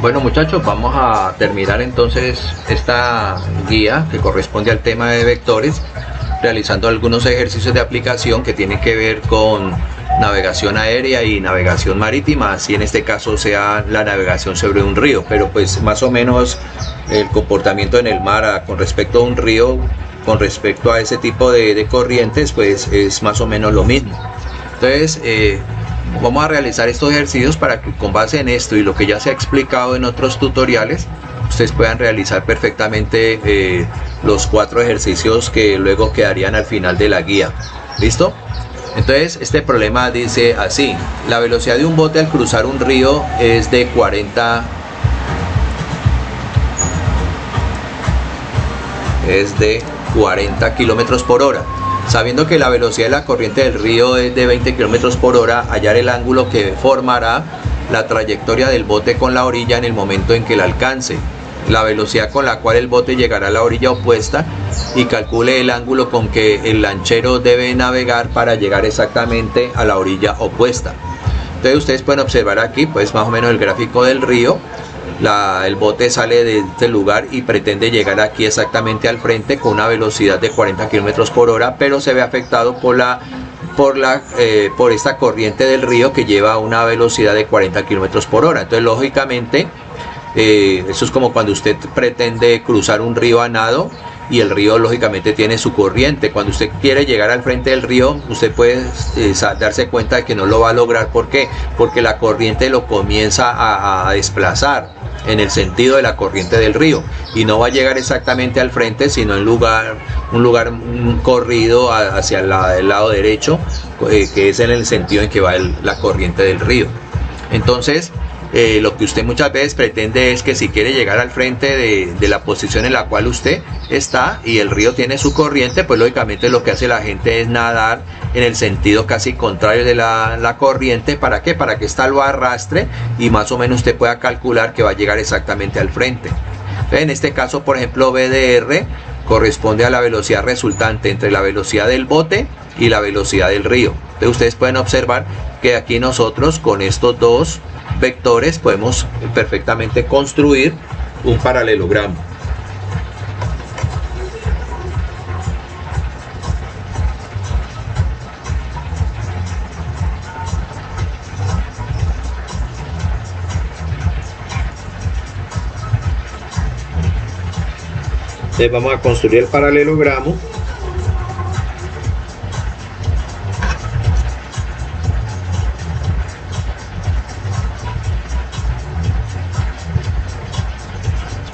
Bueno muchachos, vamos a terminar entonces esta guía que corresponde al tema de vectores, realizando algunos ejercicios de aplicación que tienen que ver con navegación aérea y navegación marítima, así en este caso sea la navegación sobre un río, pero pues más o menos el comportamiento en el mar con respecto a un río, con respecto a ese tipo de corrientes, pues es más o menos lo mismo. Entonces vamos a realizar estos ejercicios para que con base en esto y lo que ya se ha explicado en otros tutoriales, ustedes puedan realizar perfectamente los 4 ejercicios que luego quedarían al final de la guía. ¿Listo? Entonces este problema dice así: la velocidad de un bote al cruzar un río es de 40 kilómetros por hora. Sabiendo que la velocidad de la corriente del río es de 20 kilómetros por hora, hallar el ángulo que formará la trayectoria del bote con la orilla en el momento en que la alcance, la velocidad con la cual el bote llegará a la orilla opuesta y calcule el ángulo con que el lanchero debe navegar para llegar exactamente a la orilla opuesta. Entonces ustedes pueden observar aquí pues más o menos el gráfico del río. El bote sale de este lugar y pretende llegar aquí exactamente al frente con una velocidad de 40 kilómetros por hora, pero se ve afectado por esta corriente del río que lleva a una velocidad de 40 kilómetros por hora. Entonces lógicamente eso es como cuando usted pretende cruzar un río a nado y el río lógicamente tiene su corriente. Cuando usted quiere llegar al frente del río, usted puede darse cuenta de que no lo va a lograr. ¿Por qué? Porque la corriente lo comienza a desplazar en el sentido de la corriente del río y no va a llegar exactamente al frente, sino en un corrido hacia el lado derecho, que es en el sentido en que va la corriente del río. Entonces lo que usted muchas veces pretende es que si quiere llegar al frente de la posición en la cual usted está y el río tiene su corriente, pues lógicamente lo que hace la gente es nadar en el sentido casi contrario de la corriente. ¿Para qué? Para que ésta lo arrastre y más o menos usted pueda calcular que va a llegar exactamente al frente. Entonces, en este caso, por ejemplo, BDR corresponde a la velocidad resultante entre la velocidad del bote y la velocidad del río. Entonces ustedes pueden observar que aquí nosotros con estos dos vectores podemos perfectamente construir un paralelogramo. Entonces vamos a construir el paralelogramo.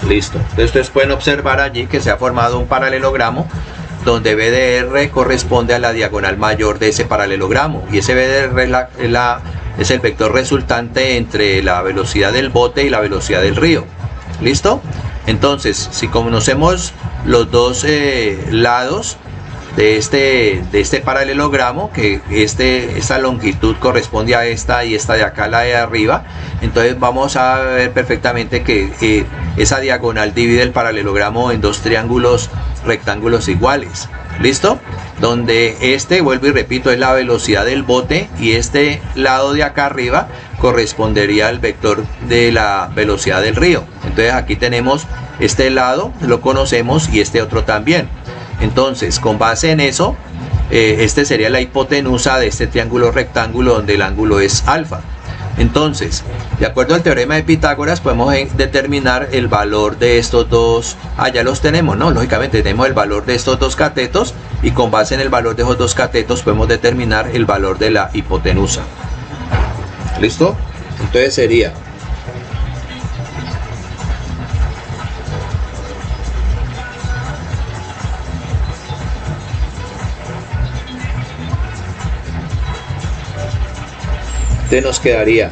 Listo. Entonces ustedes pueden observar allí que se ha formado un paralelogramo donde BDR corresponde a la diagonal mayor de ese paralelogramo y ese BDR es el vector resultante entre la velocidad del bote y la velocidad del río. ¿Listo? Entonces, si conocemos los dos lados de este paralelogramo, que esta longitud corresponde a esta y esta de acá, la de arriba, entonces vamos a ver perfectamente que esa diagonal divide el paralelogramo en dos triángulos rectángulos iguales. ¿Listo? Donde vuelvo y repito, es la velocidad del bote y este lado de acá arriba correspondería al vector de la velocidad del río. Entonces aquí tenemos este lado, lo conocemos, y este otro también. Entonces, con base en eso, este sería la hipotenusa de este triángulo rectángulo donde el ángulo es alfa. Entonces, de acuerdo al teorema de Pitágoras, podemos determinar el valor de estos dos. Ya los tenemos, ¿no? Lógicamente tenemos el valor de estos dos catetos y con base en el valor de esos dos catetos podemos determinar el valor de la hipotenusa. ¿Listo? Entonces sería nos quedaría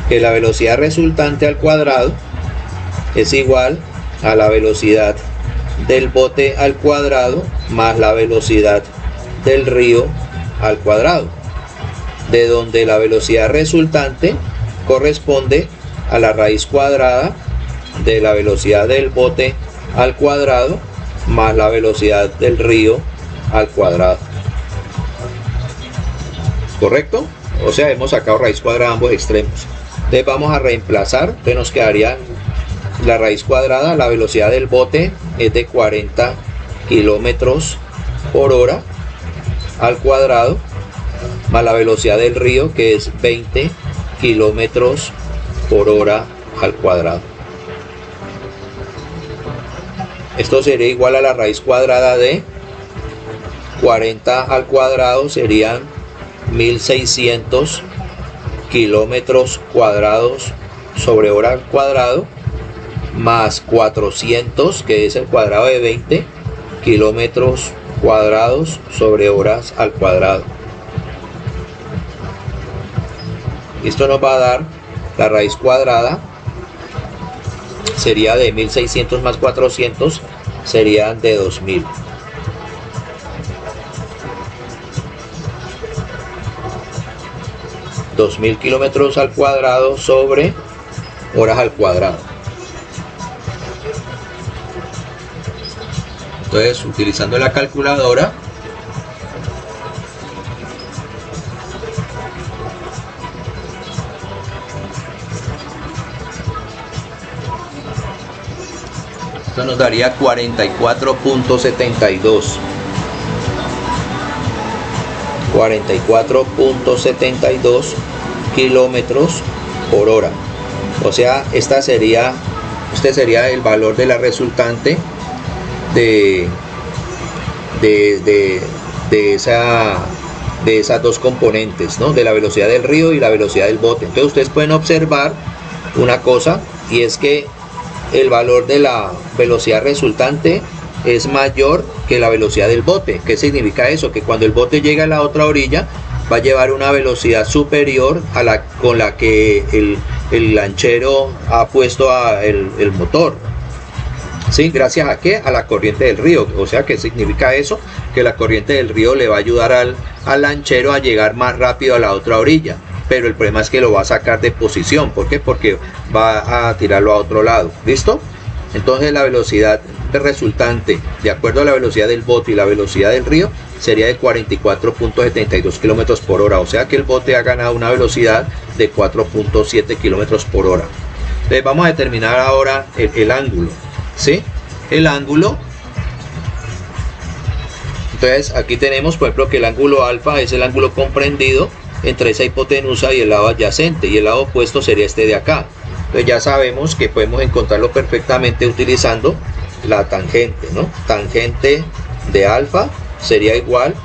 que la velocidad resultante al cuadrado es igual a la velocidad del bote al cuadrado más la velocidad del río al cuadrado, de donde la velocidad resultante corresponde a la raíz cuadrada de la velocidad del bote al cuadrado más la velocidad del río al cuadrado. ¿Correcto? O sea, hemos sacado raíz cuadrada a ambos extremos. Entonces Entonces vamos a reemplazar, entonces nos quedaría la raíz cuadrada, la velocidad del bote es de 40 kilómetros por hora al cuadrado, más la velocidad del río, que es 20 kilómetros por hora al cuadrado. Esto sería igual a la raíz cuadrada de 40 al cuadrado, serían 1600 kilómetros cuadrados sobre hora al cuadrado, más 400, que es el cuadrado de 20 kilómetros cuadrados sobre horas al cuadrado. Esto nos va a dar la raíz cuadrada, sería de 1600 más 400, serían de 2000. $2000 kilómetros al cuadrado sobre horas al cuadrado. Entonces, utilizando la calculadora, esto nos daría 44.72. 44.72 kilómetros por hora. O sea, este sería el valor de la resultante de esas dos componentes, ¿no? De la velocidad del río y la velocidad del bote. Entonces ustedes pueden observar una cosa, y es que el valor de la velocidad resultante es mayor que la velocidad del bote. ¿Qué significa eso? Que cuando el bote llega a la otra orilla va a llevar una velocidad superior a la con la que el lanchero ha puesto el motor. ¿Sí? ¿Gracias a qué? A la corriente del río. O sea, ¿qué significa eso? Que la corriente del río le va a ayudar al lanchero a llegar más rápido a la otra orilla. Pero el problema es que lo va a sacar de posición. ¿Por qué? Porque va a tirarlo a otro lado. ¿Listo? Entonces la velocidad resultante, de acuerdo a la velocidad del bote y la velocidad del río, sería de 44.72 kilómetros por hora. O sea que el bote ha ganado una velocidad de 4.7 kilómetros por hora. Entonces vamos a determinar ahora el ángulo. ¿Sí? El ángulo. Entonces aquí tenemos, por ejemplo, que el ángulo alfa es el ángulo comprendido entre esa hipotenusa y el lado adyacente, y el lado opuesto sería este de acá. Entonces ya sabemos que podemos encontrarlo perfectamente utilizando la tangente, ¿no? Tangente de alfa sería igual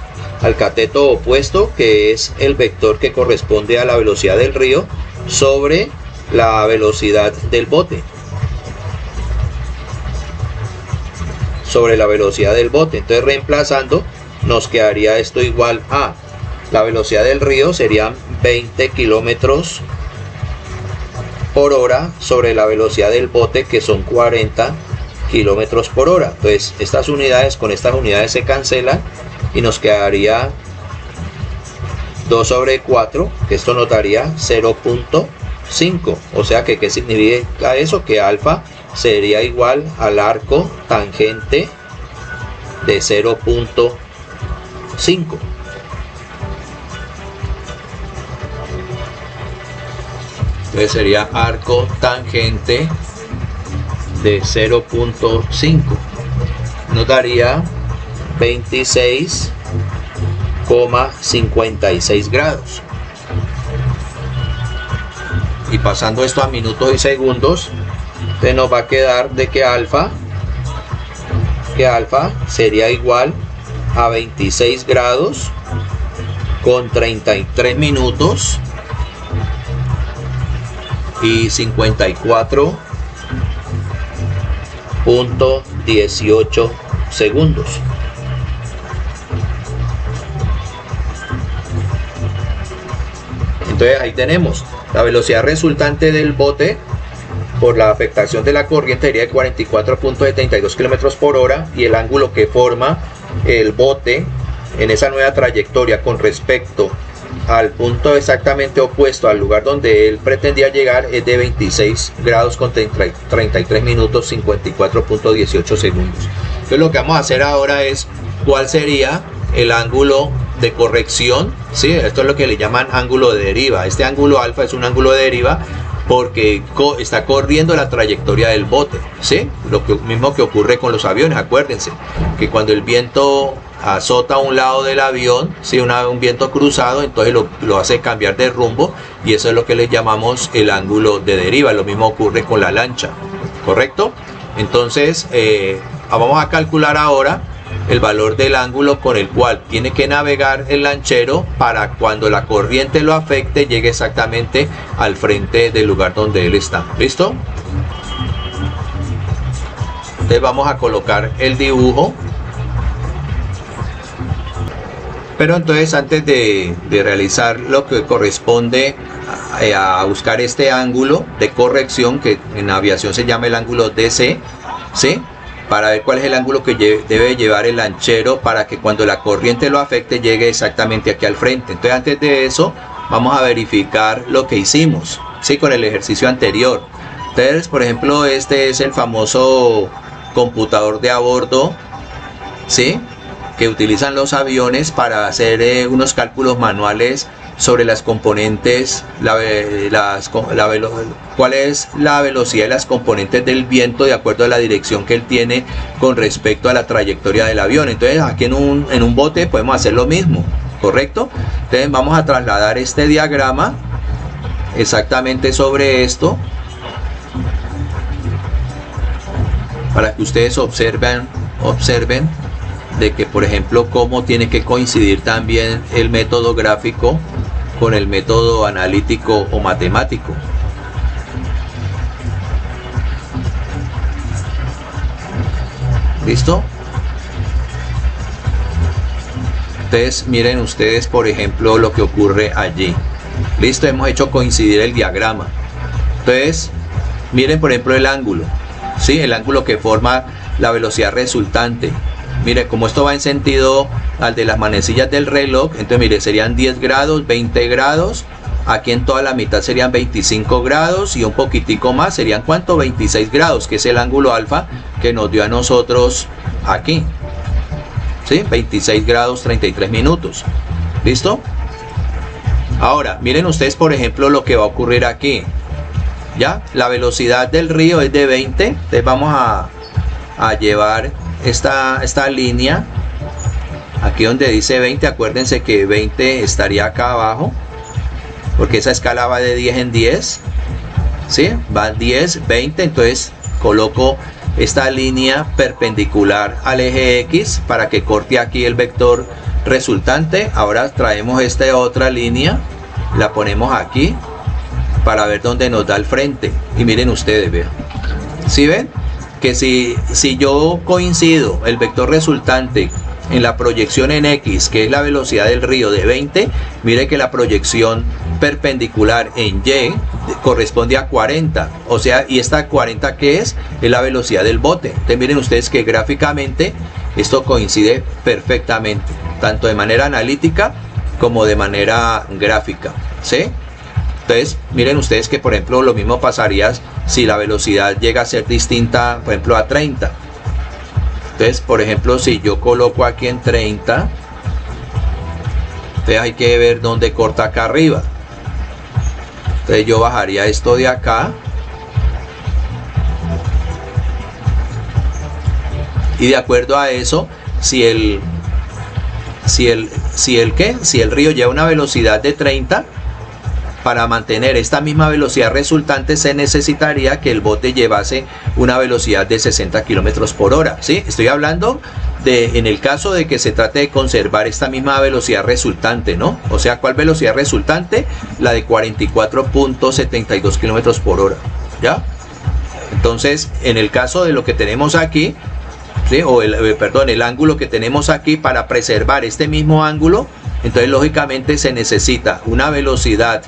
al cateto opuesto, que es el vector que corresponde a la velocidad del río sobre la velocidad del bote. Sobre la velocidad del bote. Entonces, reemplazando, nos quedaría esto igual a la velocidad del río, serían 20 kilómetros por hora sobre la velocidad del bote, que son 40 kilómetros por hora. Entonces estas unidades con estas unidades se cancelan y nos quedaría 2 sobre 4, que esto nos daría 0.5. O sea que ¿qué significa eso? Que alfa sería igual al arco tangente de 0.5. Entonces sería arco tangente de 0.5, nos daría 26,56 grados. Y pasando esto a minutos y segundos, entonces nos va a quedar de que alfa sería igual a 26 grados con 33 minutos y 54.18 segundos. Entonces ahí tenemos la velocidad resultante del bote por la afectación de la corriente sería de 44.72 kilómetros por hora, y el ángulo que forma el bote en esa nueva trayectoria con respecto al punto exactamente opuesto al lugar donde él pretendía llegar es de 26 grados con 33 minutos 54.18 segundos. Entonces lo que vamos a hacer ahora es cuál sería el ángulo de corrección, ¿sí? Esto es lo que le llaman ángulo de deriva. Este ángulo alfa es un ángulo de deriva porque está corriendo la trayectoria del bote, ¿sí? Lo mismo que ocurre con los aviones. Acuérdense que cuando el viento azota a un lado del avión, ¿sí? Un viento cruzado, entonces lo hace cambiar de rumbo, y eso es lo que le llamamos el ángulo de deriva. Lo mismo ocurre con la lancha, ¿correcto? Entonces vamos a calcular ahora el valor del ángulo con el cual tiene que navegar el lanchero para cuando la corriente lo afecte llegue exactamente al frente del lugar donde él está. ¿Listo? Entonces vamos a colocar el dibujo. Pero entonces, antes de realizar lo que corresponde a buscar este ángulo de corrección, que en aviación se llama el ángulo DC, ¿sí? Para ver cuál es el ángulo que debe llevar el lanchero para que cuando la corriente lo afecte llegue exactamente aquí al frente. Entonces, antes de eso vamos a verificar lo que hicimos, ¿sí? Con el ejercicio anterior. Entonces, por ejemplo, este es el famoso computador de a bordo, ¿sí? Que utilizan los aviones para hacer unos cálculos manuales sobre las componentes, cuál es la velocidad de las componentes del viento de acuerdo a la dirección que él tiene con respecto a la trayectoria del avión. Entonces aquí en un bote podemos hacer lo mismo, ¿correcto? Entonces vamos a trasladar este diagrama exactamente sobre esto para que ustedes observen de que, por ejemplo, cómo tiene que coincidir también el método gráfico con el método analítico o matemático. ¿Listo? Entonces miren ustedes, por ejemplo, lo que ocurre allí. Listo, hemos hecho coincidir el diagrama. Entonces miren, por ejemplo, el ángulo, ¿sí? El ángulo que forma la velocidad resultante. Mire, como esto va en sentido al de las manecillas del reloj, entonces mire, serían 10 grados, 20 grados, aquí en toda la mitad serían 25 grados y un poquitico más, serían ¿cuánto? 26 grados, que es el ángulo alfa que nos dio a nosotros aquí, ¿sí? 26 grados 33 minutos, ¿listo? Ahora, miren ustedes, por ejemplo, lo que va a ocurrir aquí, ¿ya? La velocidad del río es de 20, entonces vamos a llevar esta línea aquí donde dice 20, acuérdense que 20 estaría acá abajo porque esa escala va de 10 en 10, ¿sí? Va 10, 20, entonces coloco esta línea perpendicular al eje X para que corte aquí el vector resultante. Ahora traemos esta otra línea, la ponemos aquí para ver dónde nos da el frente y miren ustedes, vean, ¿sí ven? Que si yo coincido el vector resultante en la proyección en X, que es la velocidad del río de 20, mire que la proyección perpendicular en Y corresponde a 40, o sea, y esta 40 que es la velocidad del bote. Entonces miren ustedes que gráficamente esto coincide perfectamente, tanto de manera analítica como de manera gráfica, ¿sí? Entonces miren ustedes que, por ejemplo, lo mismo pasaría si la velocidad llega a ser distinta, por ejemplo, a 30. Entonces, por ejemplo, si yo coloco aquí en 30, entonces hay que ver dónde corta acá arriba. Entonces yo bajaría esto de acá y de acuerdo a eso, si el río lleva una velocidad de 30, para mantener esta misma velocidad resultante se necesitaría que el bote llevase una velocidad de 60 kilómetros por hora, ¿sí? Estoy hablando en el caso de que se trate de conservar esta misma velocidad resultante, ¿no? O sea, ¿cuál velocidad resultante? La de 44.72 kilómetros por hora, ¿ya? Entonces, en el caso de lo que tenemos aquí, ¿sí? El ángulo que tenemos aquí, para preservar este mismo ángulo, entonces lógicamente se necesita una velocidad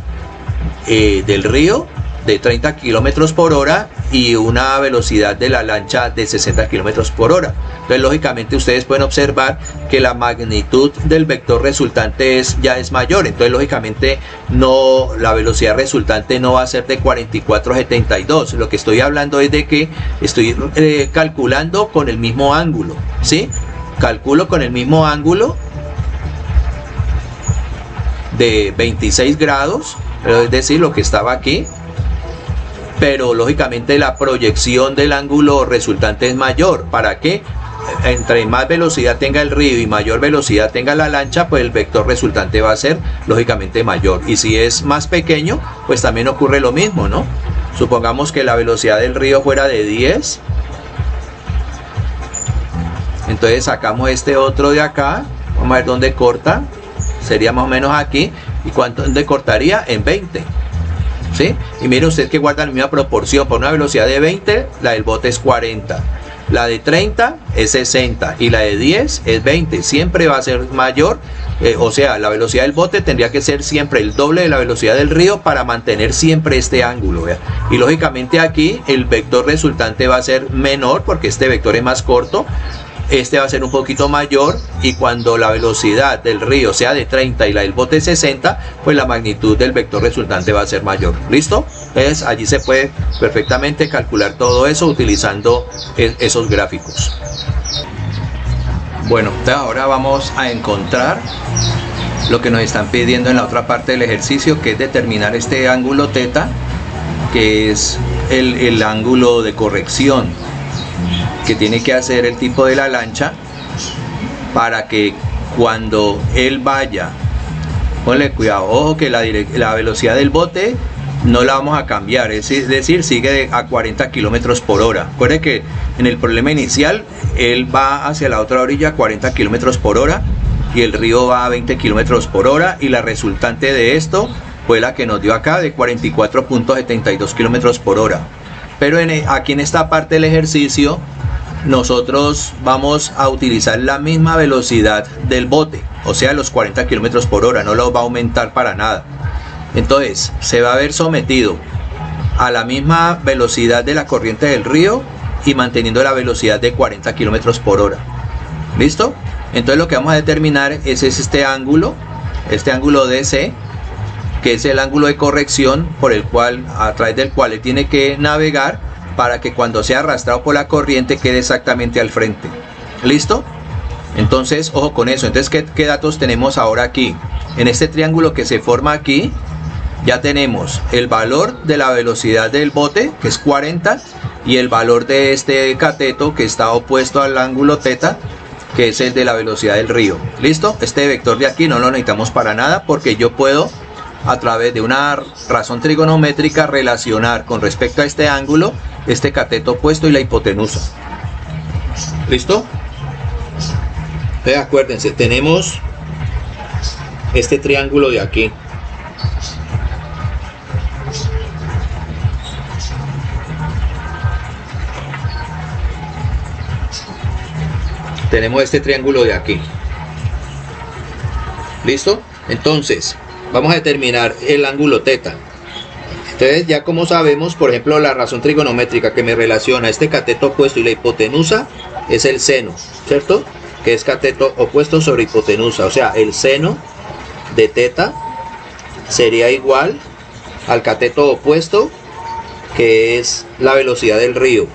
del río de 30 kilómetros por hora y una velocidad de la lancha de 60 kilómetros por hora. Entonces lógicamente ustedes pueden observar que la magnitud del vector resultante ya es mayor. Entonces lógicamente la velocidad resultante no va a ser de 44.72. Lo que estoy hablando es de que estoy calculando con el mismo ángulo, ¿sí? Calculo con el mismo ángulo de 26 grados, es decir, lo que estaba aquí, pero lógicamente la proyección del ángulo resultante es mayor. ¿Para qué? Entre más velocidad tenga el río y mayor velocidad tenga la lancha, pues el vector resultante va a ser lógicamente mayor. Y si es más pequeño, pues también ocurre lo mismo, ¿no? Supongamos que la velocidad del río fuera de 10. Entonces sacamos este otro de acá. Vamos a ver dónde corta. Sería más o menos aquí. ¿Y dónde cortaría? En 20. ¿Sí? Y mire usted que guarda la misma proporción. Por una velocidad de 20, la del bote es 40. La de 30 es 60 y la de 10 es 20. Siempre va a ser mayor, o sea, la velocidad del bote tendría que ser siempre el doble de la velocidad del río para mantener siempre este ángulo, ¿vea? Y lógicamente aquí el vector resultante va a ser menor porque este vector es más corto. Este va a ser un poquito mayor, y cuando la velocidad del río sea de 30 y la del bote 60, pues la magnitud del vector resultante va a ser mayor. ¿Listo? Entonces allí se puede perfectamente calcular todo eso utilizando esos gráficos. Bueno, ahora vamos a encontrar lo que nos están pidiendo en la otra parte del ejercicio, que es determinar este ángulo θ, que es el ángulo de corrección que tiene que hacer el tipo de la lancha para que cuando él vaya, ponle cuidado, ojo que la velocidad del bote no la vamos a cambiar, es decir, sigue a 40 kilómetros por hora. Recuerde que en el problema inicial él va hacia la otra orilla a 40 kilómetros por hora y el río va a 20 kilómetros por hora, y la resultante de esto fue la que nos dio acá de 44.72 kilómetros por hora. Pero aquí en esta parte del ejercicio nosotros vamos a utilizar la misma velocidad del bote, o sea los 40 kilómetros por hora, no lo va a aumentar para nada. Entonces se va a ver sometido a la misma velocidad de la corriente del río y manteniendo la velocidad de 40 kilómetros por hora. ¿Listo? Entonces lo que vamos a determinar es este ángulo DC, que es el ángulo de corrección por el cual, a través del cual él tiene que navegar para que cuando sea arrastrado por la corriente quede exactamente al frente. ¿Listo? Entonces, ojo con eso. Entonces, ¿qué datos tenemos ahora aquí? En este triángulo que se forma aquí, ya tenemos el valor de la velocidad del bote, que es 40, y el valor de este cateto, que está opuesto al ángulo θ, que es el de la velocidad del río. ¿Listo? Este vector de aquí no lo necesitamos para nada, porque yo puedo, a través de una razón trigonométrica, relacionar con respecto a este ángulo este cateto opuesto y la hipotenusa. ¿Listo? Entonces acuérdense, tenemos este triángulo de aquí. Tenemos este triángulo de aquí. ¿Listo? Entonces vamos a determinar el ángulo θ. Entonces, ya como sabemos, por ejemplo, la razón trigonométrica que me relaciona este cateto opuesto y la hipotenusa es el seno, ¿cierto? Que es cateto opuesto sobre hipotenusa, o sea, el seno de θ sería igual al cateto opuesto, que es la velocidad del río,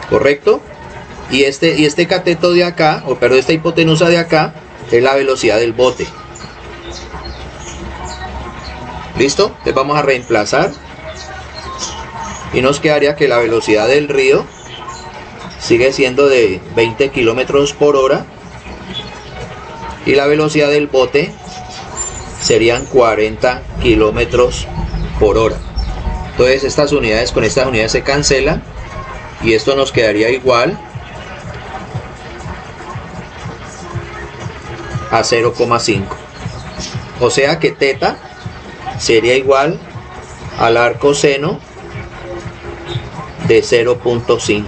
¿correcto? Y este cateto de acá, o perdón, esta hipotenusa de acá, es la velocidad del bote. ¿Listo? Entonces vamos a reemplazar y nos quedaría que la velocidad del río sigue siendo de 20 kilómetros por hora y la velocidad del bote serían 40 kilómetros por hora. Entonces estas unidades con estas unidades se cancelan y esto nos quedaría igual a 0,5. O sea que θ sería igual al arco seno de 0,5.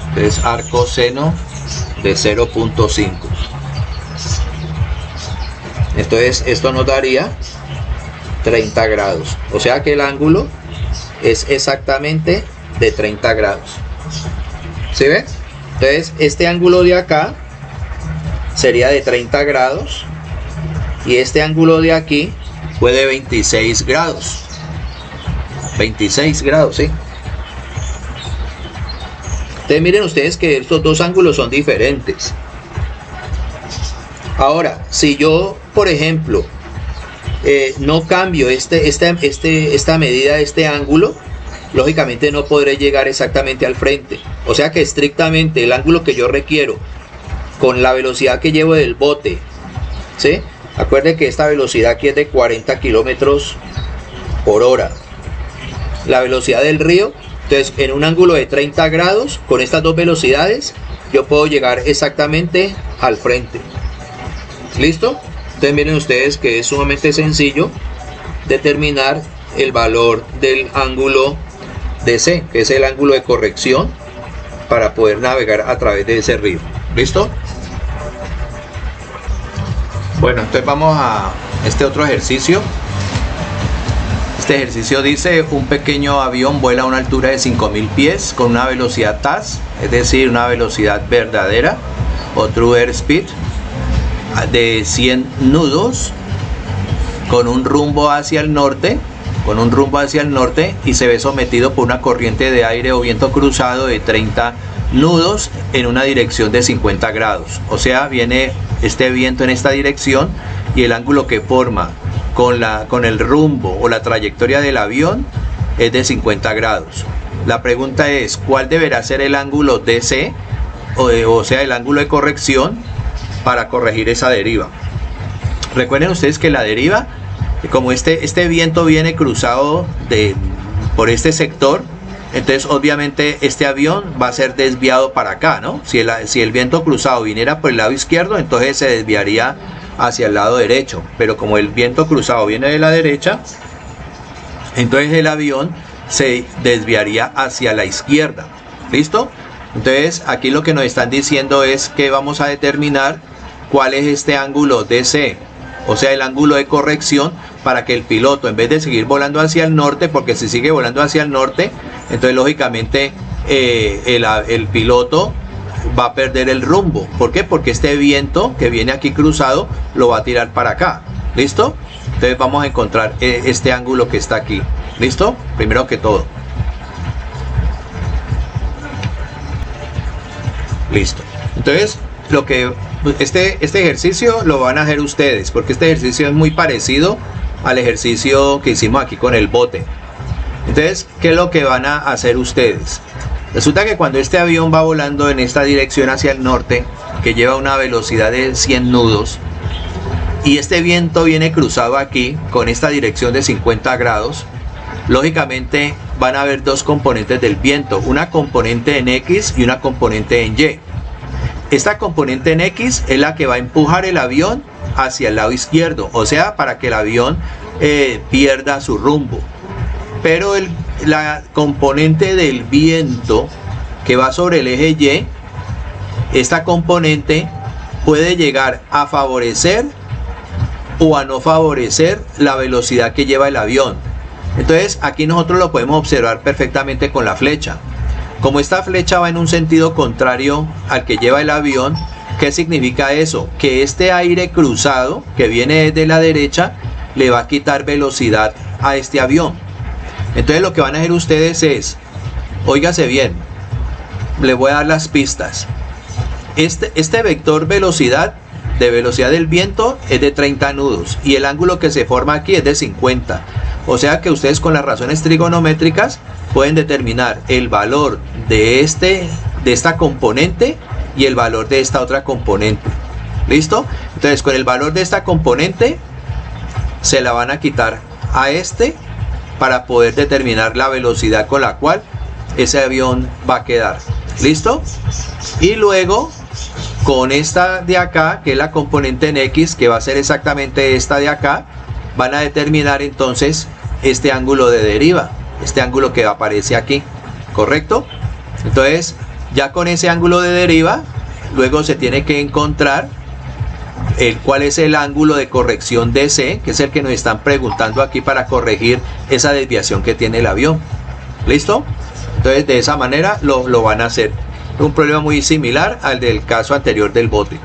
Entonces arco seno de 0,5. Entonces esto nos daría 30 grados. O sea que el ángulo es exactamente de 30 grados. ¿Sí ve? Entonces este ángulo de acá sería de 30 grados y este ángulo de aquí fue de 26 grados. 26 grados, ¿sí? Entonces miren ustedes que estos dos ángulos son diferentes. Ahora, si yo, por ejemplo, no cambio esta medida, este ángulo, lógicamente no podré llegar exactamente al frente. O sea que estrictamente el ángulo que yo requiero con la velocidad que llevo del bote, ¿sí? Acuerden que esta velocidad aquí es de 40 kilómetros por hora. La velocidad del río, entonces en un ángulo de 30 grados, con estas dos velocidades, yo puedo llegar exactamente al frente. ¿Listo? Entonces miren ustedes que es sumamente sencillo determinar el valor del ángulo DC, que es el ángulo de corrección para poder navegar a través de ese río. ¿Listo? Bueno, entonces vamos a este otro ejercicio. Este ejercicio dice: un pequeño avión vuela a una altura de 5000 pies con una velocidad TAS, es decir, una velocidad verdadera o True Airspeed, de 100 nudos con un rumbo hacia el norte, y se ve sometido por una corriente de aire o viento cruzado de 30 nudos en una dirección de 50 grados. O sea, viene este viento en esta dirección y el ángulo que forma con el rumbo o la trayectoria del avión es de 50 grados. La pregunta es: ¿cuál deberá ser el ángulo DC, o sea, el ángulo de corrección para corregir esa deriva? Recuerden ustedes que la deriva, como este viento viene cruzado por este sector, entonces obviamente este avión va a ser desviado para acá, ¿no? Si el viento cruzado viniera por el lado izquierdo, entonces se desviaría hacia el lado derecho, pero como el viento cruzado viene de la derecha, entonces el avión se desviaría hacia la izquierda. ¿Listo? Entonces aquí lo que nos están diciendo es que vamos a determinar cuál es este ángulo DC, o sea, el ángulo de corrección, para que el piloto, en vez de seguir volando hacia el norte, porque si sigue volando hacia el norte, entonces lógicamente el piloto va a perder el rumbo. ¿Por qué? Porque este viento que viene aquí cruzado lo va a tirar para acá. ¿Listo? Entonces vamos a encontrar este ángulo que está aquí. ¿Listo? Primero que todo. Listo. Entonces, este ejercicio lo van a hacer ustedes, porque este ejercicio es muy parecido al ejercicio que hicimos aquí con el bote. Entonces, ¿qué es lo que van a hacer ustedes? Resulta que cuando este avión va volando en esta dirección hacia el norte, que lleva una velocidad de 100 nudos, y este viento viene cruzado aquí con esta dirección de 50 grados, lógicamente van a haber dos componentes del viento, una componente en X y una componente en Y. Esta componente en X es la que va a empujar el avión hacia el lado izquierdo, o sea, para que el avión pierda su rumbo. Pero la componente del viento que va sobre el eje Y, esta componente puede llegar a favorecer o a no favorecer la velocidad que lleva el avión. Entonces aquí nosotros lo podemos observar perfectamente con la flecha. Como esta flecha va en un sentido contrario al que lleva el avión, ¿qué significa eso? Que este aire cruzado que viene desde la derecha le va a quitar velocidad a este avión. Entonces lo que van a hacer ustedes es, óigase bien, les voy a dar las pistas. Este vector velocidad del viento es de 30 nudos y el ángulo que se forma aquí es de 50. O sea que ustedes con las razones trigonométricas pueden determinar el valor de esta componente y el valor de esta otra componente. ¿Listo? Entonces con el valor de esta componente se la van a quitar a para poder determinar la velocidad con la cual ese avión va a quedar. ¿Listo? Y luego con esta de acá, que es la componente en X, que va a ser exactamente esta de acá, van a determinar entonces este ángulo de deriva, este ángulo que aparece aquí, ¿correcto? Entonces ya con ese ángulo de deriva luego se tiene que encontrar cuál es el ángulo de corrección DC, que es el que nos están preguntando aquí para corregir esa desviación que tiene el avión. ¿Listo? Entonces de esa manera lo van a hacer. Un problema muy similar al del caso anterior del bote.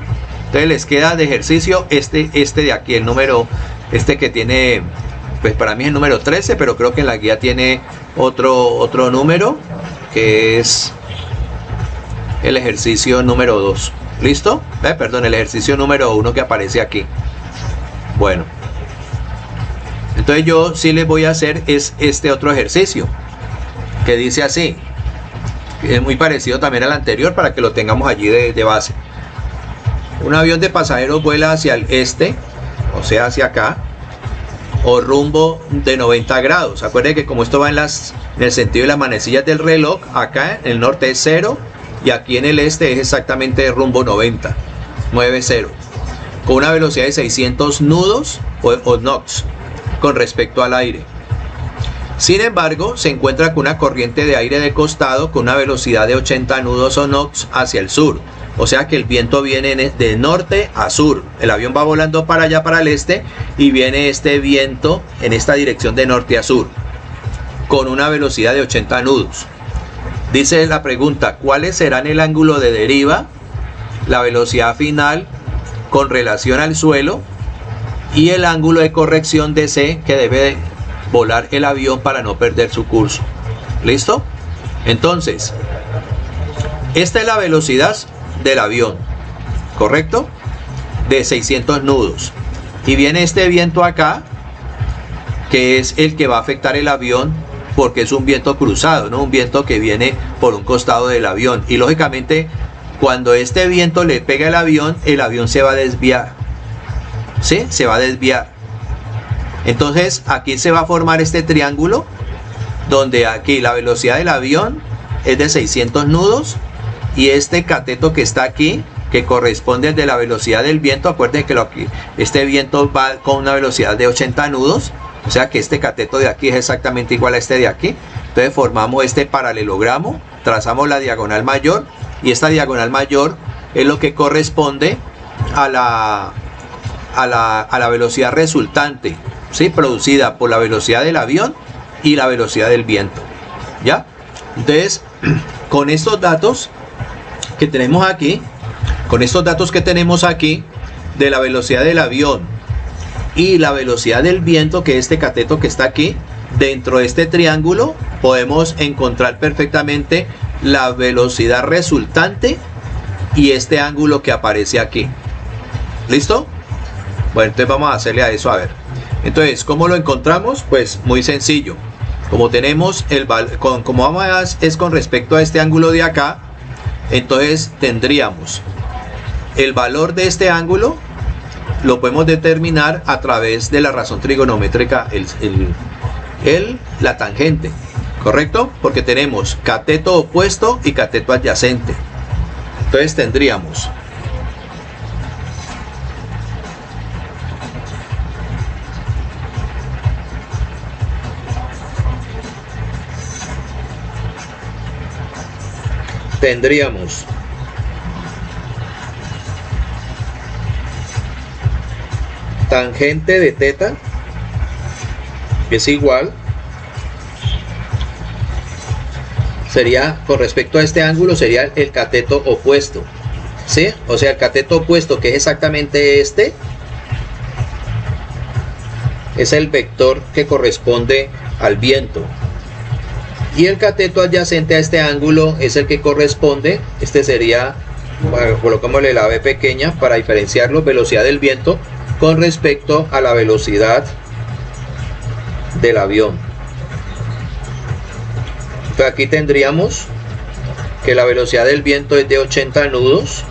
Entonces les queda de ejercicio este de aquí, el número, que tiene, pues para mí es el número 13, pero creo que en la guía tiene otro número, que es el ejercicio número 2. ¿Listo? Perdón, el ejercicio número 1 que aparece aquí. Bueno, entonces yo sí les voy a hacer es este otro ejercicio que dice así. Es muy parecido también al anterior para que lo tengamos allí de base. Un avión de pasajeros vuela hacia el este, o sea hacia acá, o rumbo de 90 grados. Acuérdense que como esto va en el sentido de las manecillas del reloj, acá en el norte es 0 y aquí en el este es exactamente rumbo 90, 90, con una velocidad de 600 nudos o knots con respecto al aire. Sin embargo, se encuentra con una corriente de aire de costado con una velocidad de 80 nudos o knots hacia el sur. O sea que el viento viene de norte a sur. El avión va volando para allá, para el este, y viene este viento en esta dirección de norte a sur, con una velocidad de 80 nudos. Dice la pregunta, ¿cuáles serán el ángulo de deriva, la velocidad final con relación al suelo y el ángulo de corrección de C que debe volar el avión para no perder su curso? ¿Listo? Entonces, esta es la velocidad del avión, ¿correcto? De 600 nudos. Y viene este viento acá, que es el que va a afectar el avión, porque es un viento cruzado, ¿no? Un viento que viene por un costado del avión. Y lógicamente, cuando este viento le pega al avión, el avión se va a desviar. ¿Sí? Se va a desviar. Entonces, aquí se va a formar este triángulo, donde aquí la velocidad del avión es de 600 nudos, y este cateto que está aquí, que corresponde de la velocidad del viento, acuérdense que este viento va con una velocidad de 80 nudos, o sea que este cateto de aquí es exactamente igual a este de aquí. Entonces formamos este paralelogramo, trazamos la diagonal mayor, y esta diagonal mayor es lo que corresponde a la velocidad resultante, ¿sí? Producida por la velocidad del avión y la velocidad del viento. ¿Ya? Entonces, con estos datos que tenemos aquí, de la velocidad del avión y la velocidad del viento, que es este cateto que está aquí, dentro de este triángulo podemos encontrar perfectamente la velocidad resultante y este ángulo que aparece aquí. ¿Listo? Bueno, entonces vamos a hacerle a eso, a ver. Entonces, ¿cómo lo encontramos? Pues muy sencillo. Como tenemos como vamos es con respecto a este ángulo de acá, entonces tendríamos el valor de este ángulo, lo podemos determinar a través de la razón trigonométrica, la tangente, ¿correcto? Porque tenemos cateto opuesto y cateto adyacente. Entonces tendríamos tangente de teta, que es igual, sería con respecto a este ángulo, sería el cateto opuesto, ¿sí? O sea, el cateto opuesto, que es exactamente este, es el vector que corresponde al viento. Y el cateto adyacente a este ángulo es el que corresponde, este sería, bueno, colocámosle la b pequeña para diferenciarlo, velocidad del viento con respecto a la velocidad del avión. Entonces aquí tendríamos que la velocidad del viento es de 80 nudos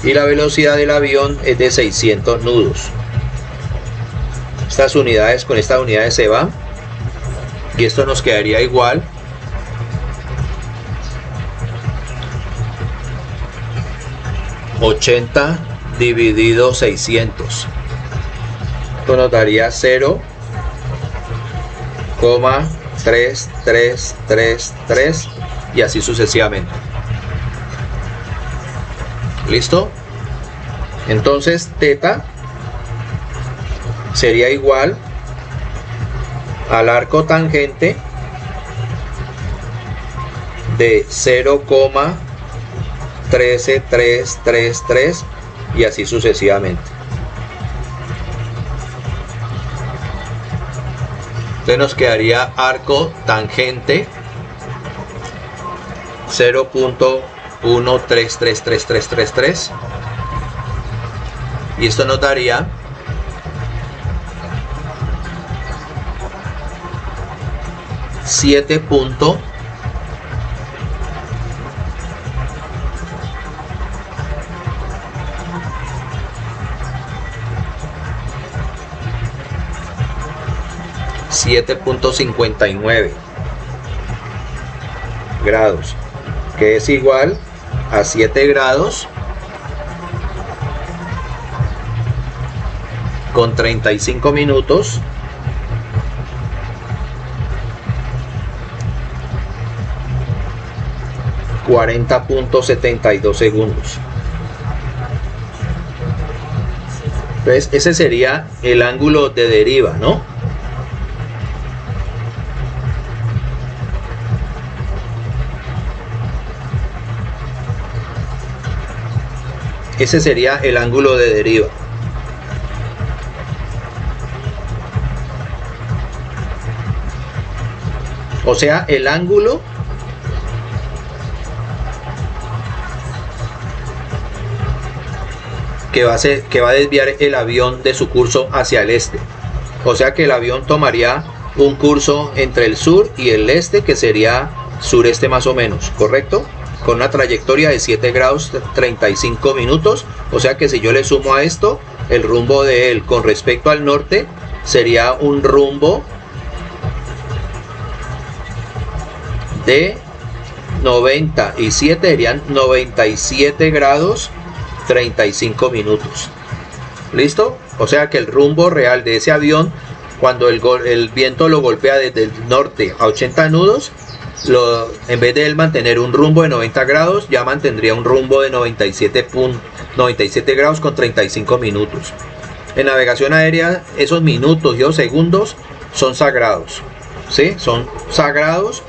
y la velocidad del avión es de 600 nudos. Estas unidades con estas unidades se van y esto nos quedaría igual ...80 dividido 600. Esto nos daría 0,3333 y así sucesivamente. ¿Listo? Entonces teta sería igual al arco tangente de 0,13333 y así sucesivamente. Entonces nos quedaría arco tangente 0.1333333 y esto nos daría 7.59 grados, que es igual a 7 grados con 35 minutos ,40.72 segundos. Entonces ese sería el ángulo de deriva, ¿no? Ese sería el ángulo de deriva. O sea, el ángulo que va a desviar el avión de su curso hacia el este. O sea que el avión tomaría un curso entre el sur y el este, que sería sureste más o menos, ¿correcto? Con una trayectoria de 7 grados 35 minutos. O sea que si yo le sumo a esto, el rumbo de él con respecto al norte sería un rumbo de 97, serían 97 grados 35 minutos. ¿Listo? O sea que el rumbo real de ese avión, cuando el viento lo golpea desde el norte a 80 nudos, en vez de él mantener un rumbo de 90 grados, ya mantendría un rumbo de 97 grados con 35 minutos. En navegación aérea, esos minutos y los segundos son sagrados, ¿sí? Son sagrados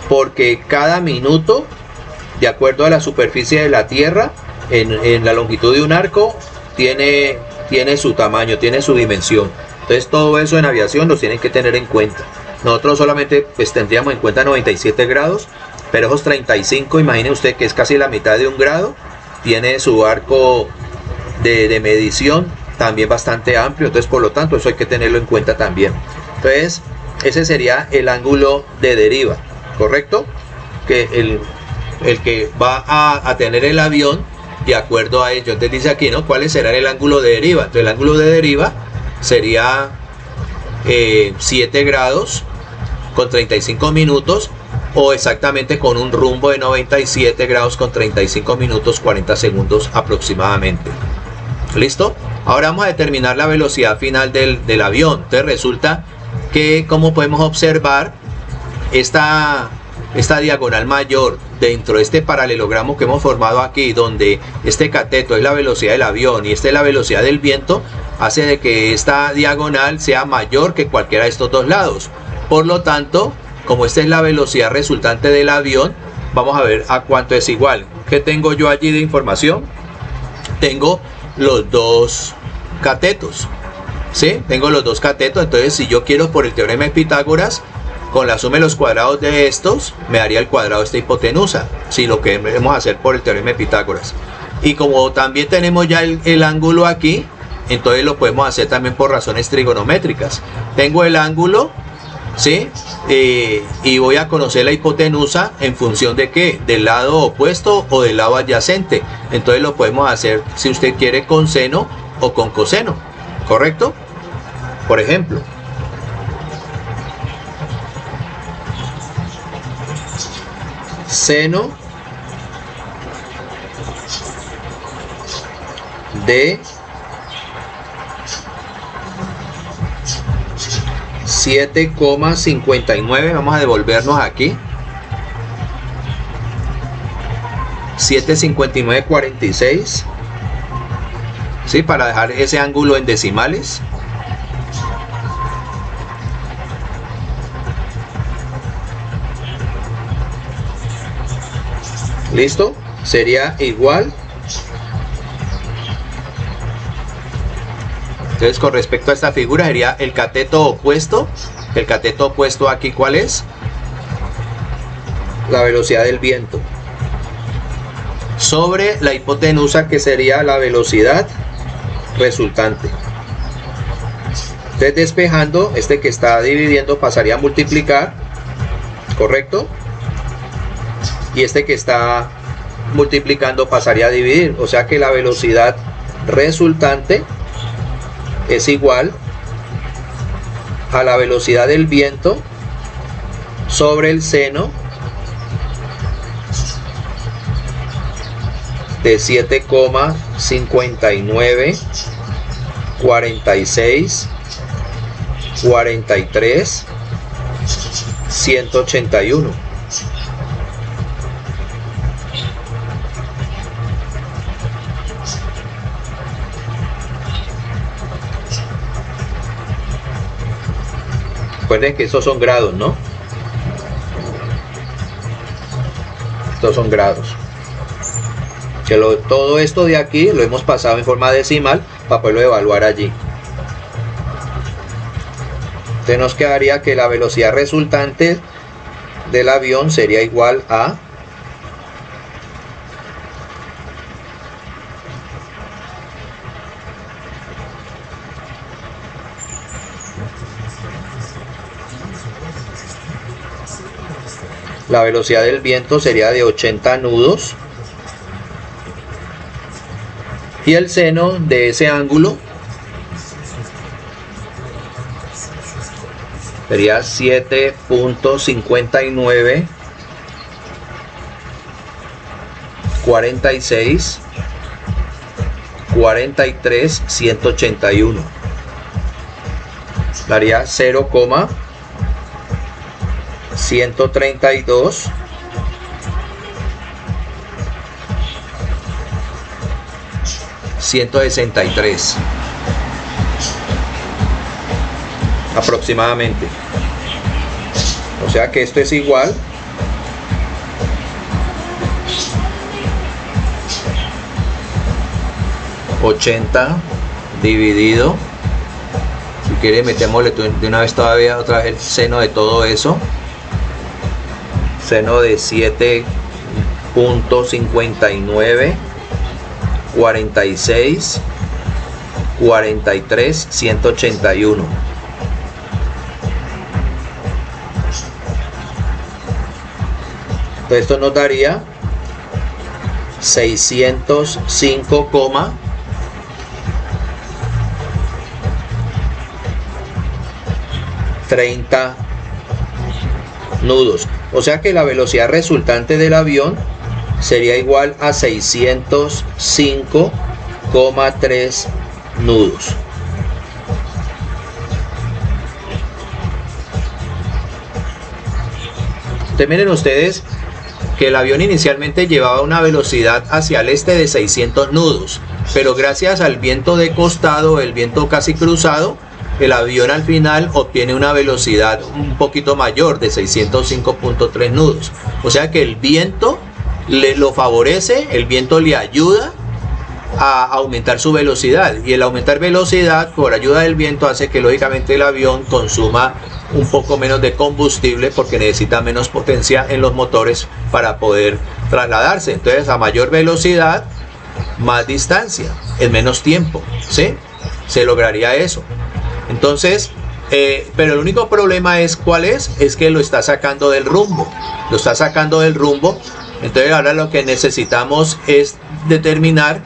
porque cada minuto, de acuerdo a la superficie de la Tierra, en la longitud de un arco, tiene su tamaño, tiene su dimensión. Entonces todo eso en aviación lo tienen que tener en cuenta. Nosotros solamente pues tendríamos en cuenta 97 grados, pero esos 35, imagine usted que es casi la mitad de un grado, tiene su arco de medición también bastante amplio. Entonces por lo tanto eso hay que tenerlo en cuenta también. Entonces ese sería el ángulo de deriva, ¿correcto? Que el que va a tener el avión de acuerdo a ello. Entonces dice aquí, ¿no? ¿Cuál será el ángulo de deriva? Entonces el ángulo de deriva sería 7 grados con 35 minutos, o exactamente con un rumbo de 97 grados con 35 minutos 40 segundos aproximadamente. ¿Listo? Ahora vamos a determinar la velocidad final del avión. Entonces resulta que, como podemos observar, esta diagonal mayor dentro de este paralelogramo que hemos formado aquí, donde este cateto es la velocidad del avión y esta es la velocidad del viento, hace de que esta diagonal sea mayor que cualquiera de estos dos lados. Por lo tanto, como esta es la velocidad resultante del avión, vamos a ver a cuánto es igual. ¿Qué tengo yo allí de información? Tengo los dos catetos, ¿sí? Tengo los dos catetos. Entonces, si yo quiero, por el teorema de Pitágoras, con la suma de los cuadrados de estos, me daría el cuadrado de esta hipotenusa, si lo queremos hacer por el teorema de Pitágoras. Y como también tenemos ya el ángulo aquí, entonces lo podemos hacer también por razones trigonométricas. Tengo el ángulo, ¿sí? Y voy a conocer la hipotenusa en función de ¿qué? Del lado opuesto o del lado adyacente. Entonces lo podemos hacer, si usted quiere, con seno o con coseno, ¿correcto? Por ejemplo, seno de 7,59, vamos a devolvernos aquí, 7,5946, ¿sí? Para dejar ese ángulo en decimales. ¿Listo? Sería igual. Entonces, con respecto a esta figura, sería el cateto opuesto. El cateto opuesto aquí, ¿cuál es? La velocidad del viento. sobre la hipotenusa, que sería la velocidad resultante. Entonces, despejando, este que está dividiendo pasaría a multiplicar, ¿correcto? Y este que está multiplicando pasaría a dividir, o sea que la velocidad resultante es igual a la velocidad del viento sobre el seno de 7,59, 46, 43, 181. Recuerden que estos son grados, ¿no? Estos son grados. Que todo esto de aquí lo hemos pasado en forma decimal para poderlo evaluar allí. Entonces nos quedaría que la velocidad resultante del avión sería igual a la velocidad del viento sería de 80 nudos y el seno de ese ángulo sería 7.59, 46, 43, 181. Daría 0,132 163 aproximadamente. O sea que esto es igual a 80 dividido, si quiere metémosle de una vez todavía otra vez el seno de todo eso, seno de 7.59, 46, 43, 181. Entonces esto nos daría 605,30 nudos. O sea que la velocidad resultante del avión sería igual a 605,3 nudos. Entonces miren ustedes que el avión inicialmente llevaba una velocidad hacia el este de 600 nudos, pero gracias al viento de costado, el viento casi cruzado, el avión al final obtiene una velocidad un poquito mayor de 605.3 nudos. O sea que el viento lo favorece, el viento le ayuda a aumentar su velocidad, y el aumentar velocidad por ayuda del viento hace que lógicamente el avión consuma un poco menos de combustible porque necesita menos potencia en los motores para poder trasladarse. Entonces, a mayor velocidad, más distancia, en menos tiempo, ¿sí? Se lograría eso. Entonces, pero el único problema es ¿cuál es? Es que lo está sacando del rumbo. Lo está sacando del rumbo. Entonces ahora lo que necesitamos es determinar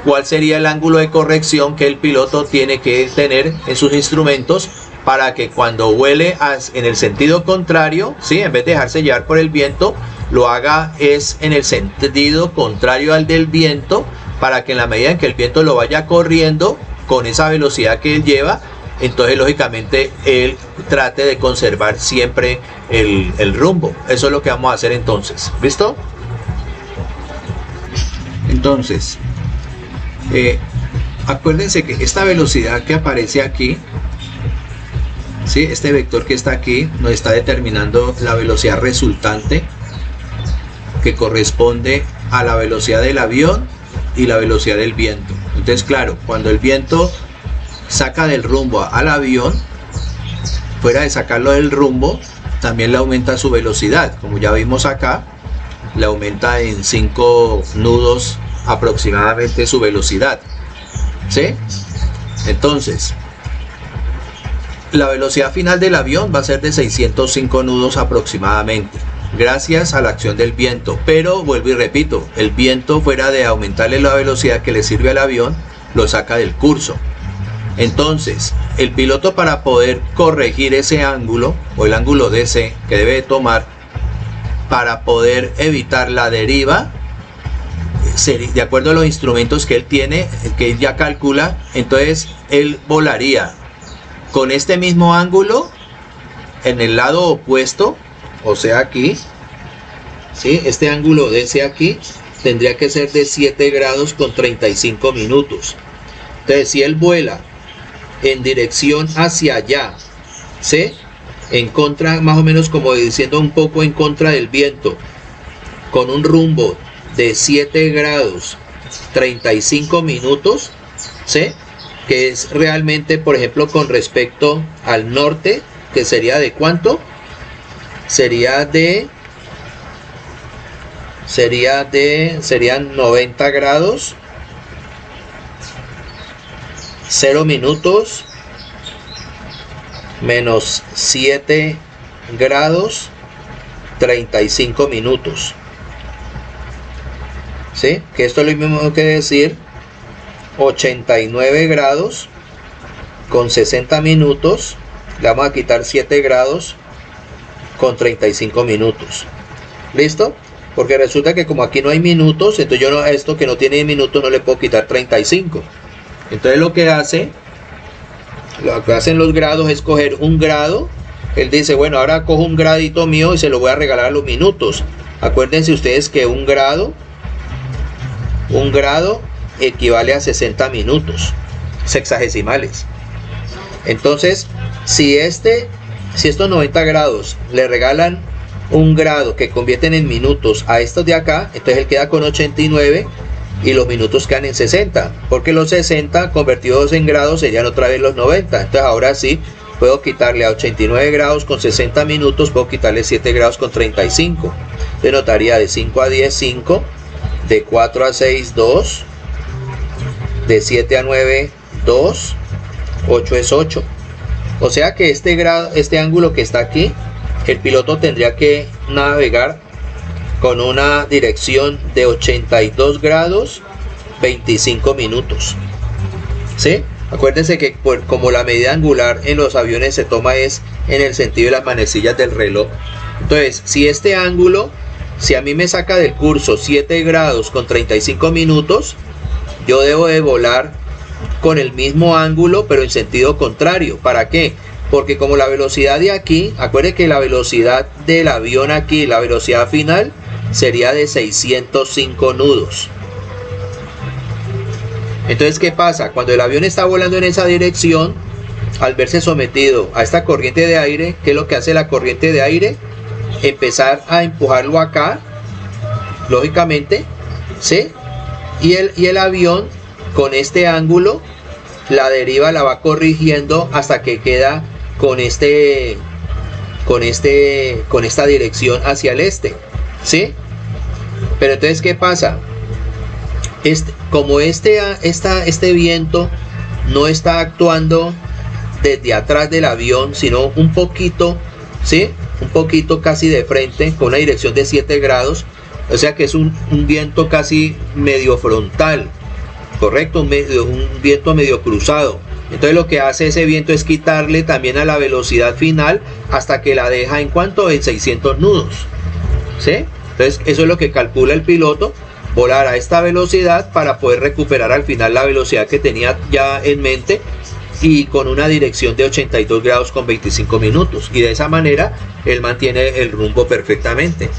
cuál sería el ángulo de corrección que el piloto tiene que tener en sus instrumentos para que cuando vuele en el sentido contrario, ¿sí? En vez de dejarse llevar por el viento, lo haga es en el sentido contrario al del viento, para que en la medida en que el viento lo vaya corriendo con esa velocidad que él lleva, entonces lógicamente él trate de conservar siempre el rumbo. Eso es lo que vamos a hacer entonces. ¿Listo? Entonces, acuérdense que esta velocidad que aparece aquí, ¿sí? Este vector que está aquí nos está determinando la velocidad resultante, que corresponde a la velocidad del avión y la velocidad del viento. Entonces, claro, cuando el viento saca del rumbo al avión, fuera de sacarlo del rumbo, también le aumenta su velocidad, como ya vimos acá, le aumenta en 5 nudos aproximadamente su velocidad, ¿sí? Entonces, la velocidad final del avión va a ser de 605 nudos aproximadamente, gracias a la acción del viento. Pero vuelvo y repito, el viento, fuera de aumentarle la velocidad que le sirve al avión, lo saca del curso. Entonces, el piloto, para poder corregir ese ángulo o el ángulo DC que debe tomar para poder evitar la deriva, de acuerdo a los instrumentos que él tiene, que él ya calcula, entonces él volaría con este mismo ángulo en el lado opuesto, o sea aquí, ¿sí? Este ángulo DC aquí tendría que ser de 7 grados con 35 minutos. Entonces, si él vuela en dirección hacia allá, ¿sí? En contra, más o menos como diciendo un poco en contra del viento, con un rumbo de 7 grados 35 minutos, ¿sí? Que es realmente, por ejemplo, con respecto al norte, que sería de ¿cuánto? Serían 90 grados, 0 minutos, menos 7 grados, 35 minutos. ¿Sí? Que esto es lo mismo que decir 89 grados con 60 minutos. Le vamos a quitar 7 grados con 35 minutos. ¿Listo? Porque resulta que como aquí no hay minutos, entonces yo no, a esto que no tiene minutos no le puedo quitar 35. Entonces lo que hacen los grados es coger un grado. Él dice, bueno, ahora cojo un gradito mío y se lo voy a regalar a los minutos. Acuérdense ustedes que un grado equivale a 60 minutos sexagesimales. Entonces, si estos 90 grados le regalan un grado que convierten en minutos a estos de acá, entonces él queda con 89 y los minutos quedan en 60, porque los 60 convertidos en grados serían otra vez los 90. Entonces ahora sí puedo quitarle a 89 grados con 60 minutos, puedo quitarle 7 grados con 35. Entonces notaría de 5 a 10, 5, de 4 a 6, 2, de 7 a 9, 2, 8 es 8. O sea que este ángulo que está aquí, el piloto tendría que navegar con una dirección de 82 grados 25 minutos. ¿Sí? Acuérdense que como la medida angular en los aviones se toma es en el sentido de las manecillas del reloj. Entonces, si este ángulo, si a mí me saca del curso 7 grados con 35 minutos, yo debo de volar con el mismo ángulo pero en sentido contrario. ¿Para qué? Porque como la velocidad de aquí, acuérdense que la velocidad del avión aquí, la velocidad final, sería de 605 nudos. Entonces, ¿qué pasa? Cuando el avión está volando en esa dirección, al verse sometido a esta corriente de aire, ¿qué es lo que hace la corriente de aire? Empezar a empujarlo acá, lógicamente, ¿sí? Y el avión, con este ángulo, la deriva la va corrigiendo hasta que queda con esta dirección hacia el este, ¿sí? Pero entonces, ¿qué pasa? Como este viento no está actuando desde atrás del avión, sino un poquito, ¿sí? Un poquito casi de frente, con una dirección de 7 grados, o sea que es un viento casi medio frontal, correcto, un viento medio cruzado. Entonces lo que hace ese viento es quitarle también a la velocidad final hasta que la deja en cuanto, en 600 nudos, ¿sí? Entonces eso es lo que calcula el piloto, volar a esta velocidad para poder recuperar al final la velocidad que tenía ya en mente y con una dirección de 82 grados con 25 minutos. Y de esa manera él mantiene el rumbo perfectamente.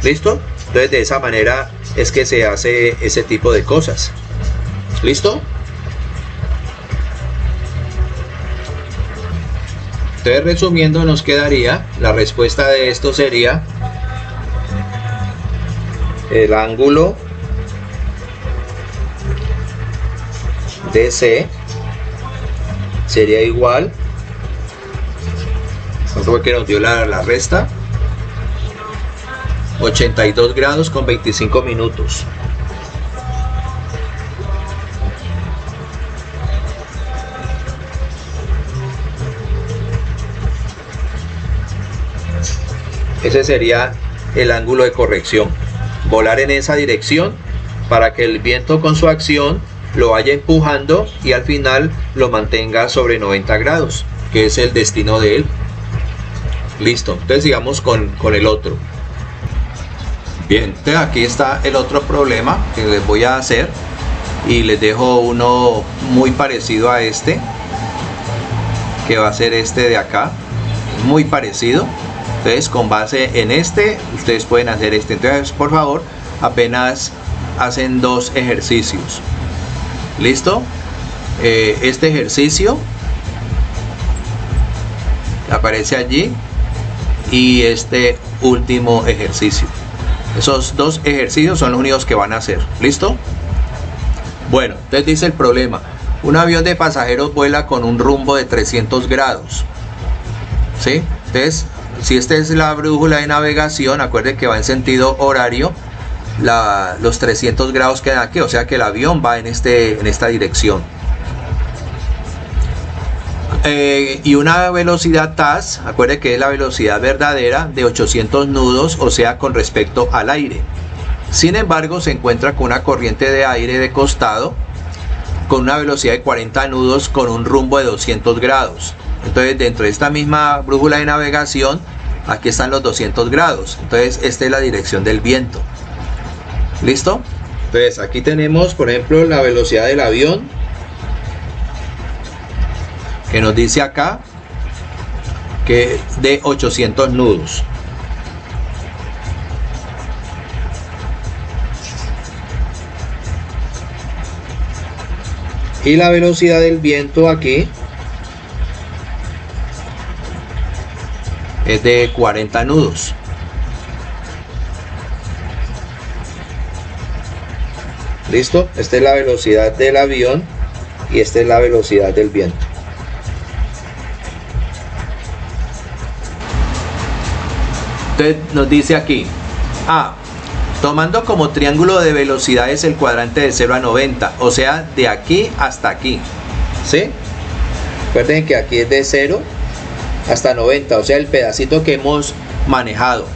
¿Listo? Entonces de esa manera es que se hace ese tipo de cosas. ¿Listo? Entonces, resumiendo, nos quedaría, la respuesta de esto sería el ángulo DC sería igual, ¿cuánto fue que nos dio la resta? 82 grados con 25 minutos. Ese sería el ángulo de corrección. Volar en esa dirección para que el viento con su acción lo vaya empujando y al final lo mantenga sobre 90 grados, que es el destino de él. Listo, entonces sigamos con el otro. Bien, entonces aquí está el otro problema que les voy a hacer y les dejo uno muy parecido a este, que va a ser este de acá, muy parecido. Entonces con base en este ustedes pueden hacer este. Entonces por favor apenas hacen dos ejercicios. Listo, este ejercicio aparece allí y este último ejercicio. Esos dos ejercicios son los únicos que van a hacer. ¿Listo? Bueno, entonces dice el problema: un avión de pasajeros vuela con un rumbo de 300 grados. ¿Sí? Entonces, si esta es la brújula de navegación, acuérdense que va en sentido horario. Los 300 grados quedan aquí, o sea que el avión va en esta dirección. Y una velocidad TAS, acuérdense que es la velocidad verdadera, de 800 nudos, o sea con respecto al aire. Sin embargo, se encuentra con una corriente de aire de costado con una velocidad de 40 nudos con un rumbo de 200 grados. Entonces, dentro de esta misma brújula de navegación, aquí están los 200 grados. Entonces, esta es la dirección del viento. ¿Listo? Entonces, aquí tenemos, por ejemplo, la velocidad del avión, que nos dice acá que es de 800 nudos. Y la velocidad del viento aquí es de 40 nudos. ¿Listo? Esta es la velocidad del avión y esta es la velocidad del viento. Entonces nos dice aquí: tomando como triángulo de velocidades el cuadrante de 0 a 90, o sea, de aquí hasta aquí. ¿Sí? Recuerden que aquí es de 0 hasta 90, o sea, el pedacito que hemos manejado.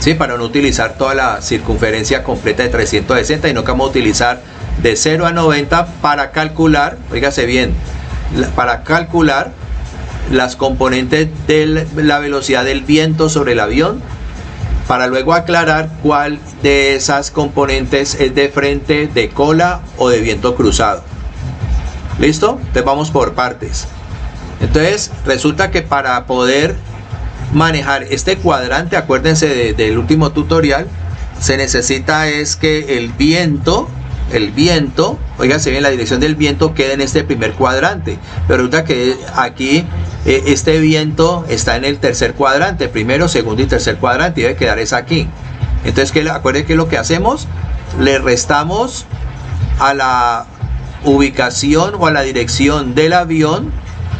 ¿Sí? Para no utilizar toda la circunferencia completa de 360, y no que vamos a utilizar de 0 a 90 para calcular, oígase bien, para calcular las componentes de la velocidad del viento sobre el avión, para luego aclarar cuál de esas componentes es de frente, de cola o de viento cruzado. ¿Listo? Entonces vamos por partes. Entonces resulta que para poder manejar este cuadrante, acuérdense del último tutorial, se necesita es que el viento, oígase bien, la dirección del viento quede en este primer cuadrante. Pero resulta que aquí este viento está en el tercer cuadrante, primero, segundo y tercer cuadrante, y debe quedar es aquí. Entonces, acuérdense que lo que hacemos, le restamos a la ubicación o a la dirección del avión,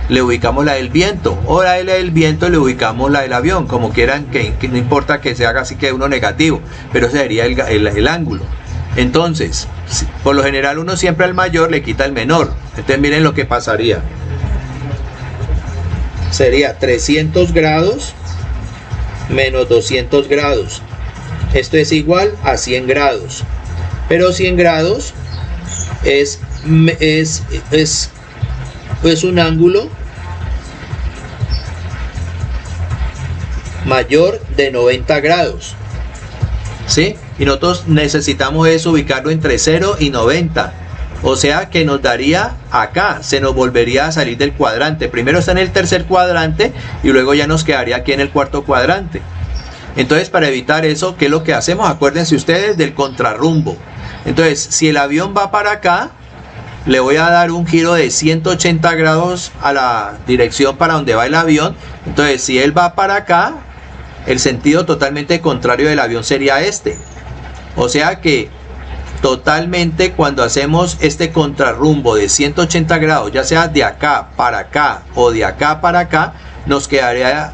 le ubicamos la del viento, o la del viento le ubicamos la del avión, como quieran, que no importa que se haga así, que uno negativo, pero ese sería el ángulo. Entonces, por lo general uno siempre al mayor le quita el menor. Entonces miren lo que pasaría. Sería 300 grados menos 200 grados. Esto es igual a 100 grados. Pero 100 grados es un ángulo mayor de 90 grados. ¿Sí? Y nosotros necesitamos eso, ubicarlo entre 0 y 90. O sea que nos daría acá, se nos volvería a salir del cuadrante. Primero está en el tercer cuadrante y luego ya nos quedaría aquí en el cuarto cuadrante. Entonces, para evitar eso, ¿qué es lo que hacemos? Acuérdense ustedes del contrarrumbo. Entonces, si el avión va para acá, le voy a dar un giro de 180 grados a la dirección para donde va el avión. Entonces, si él va para acá, el sentido totalmente contrario del avión sería este. O sea que totalmente, cuando hacemos este contrarrumbo de 180 grados, ya sea de acá para acá o de acá para acá, nos quedaría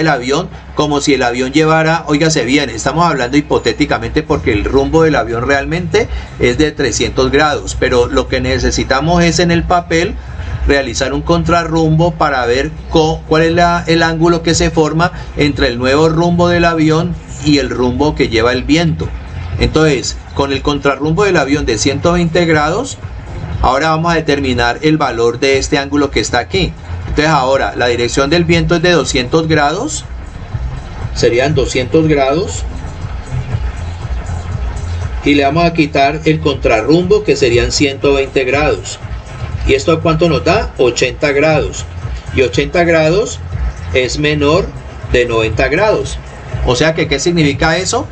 el avión como si el avión llevara, óigase bien, estamos hablando hipotéticamente porque el rumbo del avión realmente es de 300 grados, pero lo que necesitamos es en el papel realizar un contrarrumbo para ver cuál es el ángulo que se forma entre el nuevo rumbo del avión y el rumbo que lleva el viento. Entonces, con el contrarrumbo del avión de 120 grados, ahora vamos a determinar el valor de este ángulo que está aquí. Entonces ahora, la dirección del viento es de 200 grados, serían 200 grados, y le vamos a quitar el contrarrumbo que serían 120 grados. ¿Y esto cuánto nos da? 80 grados. Y 80 grados es menor de 90 grados. O sea que, ¿qué significa eso?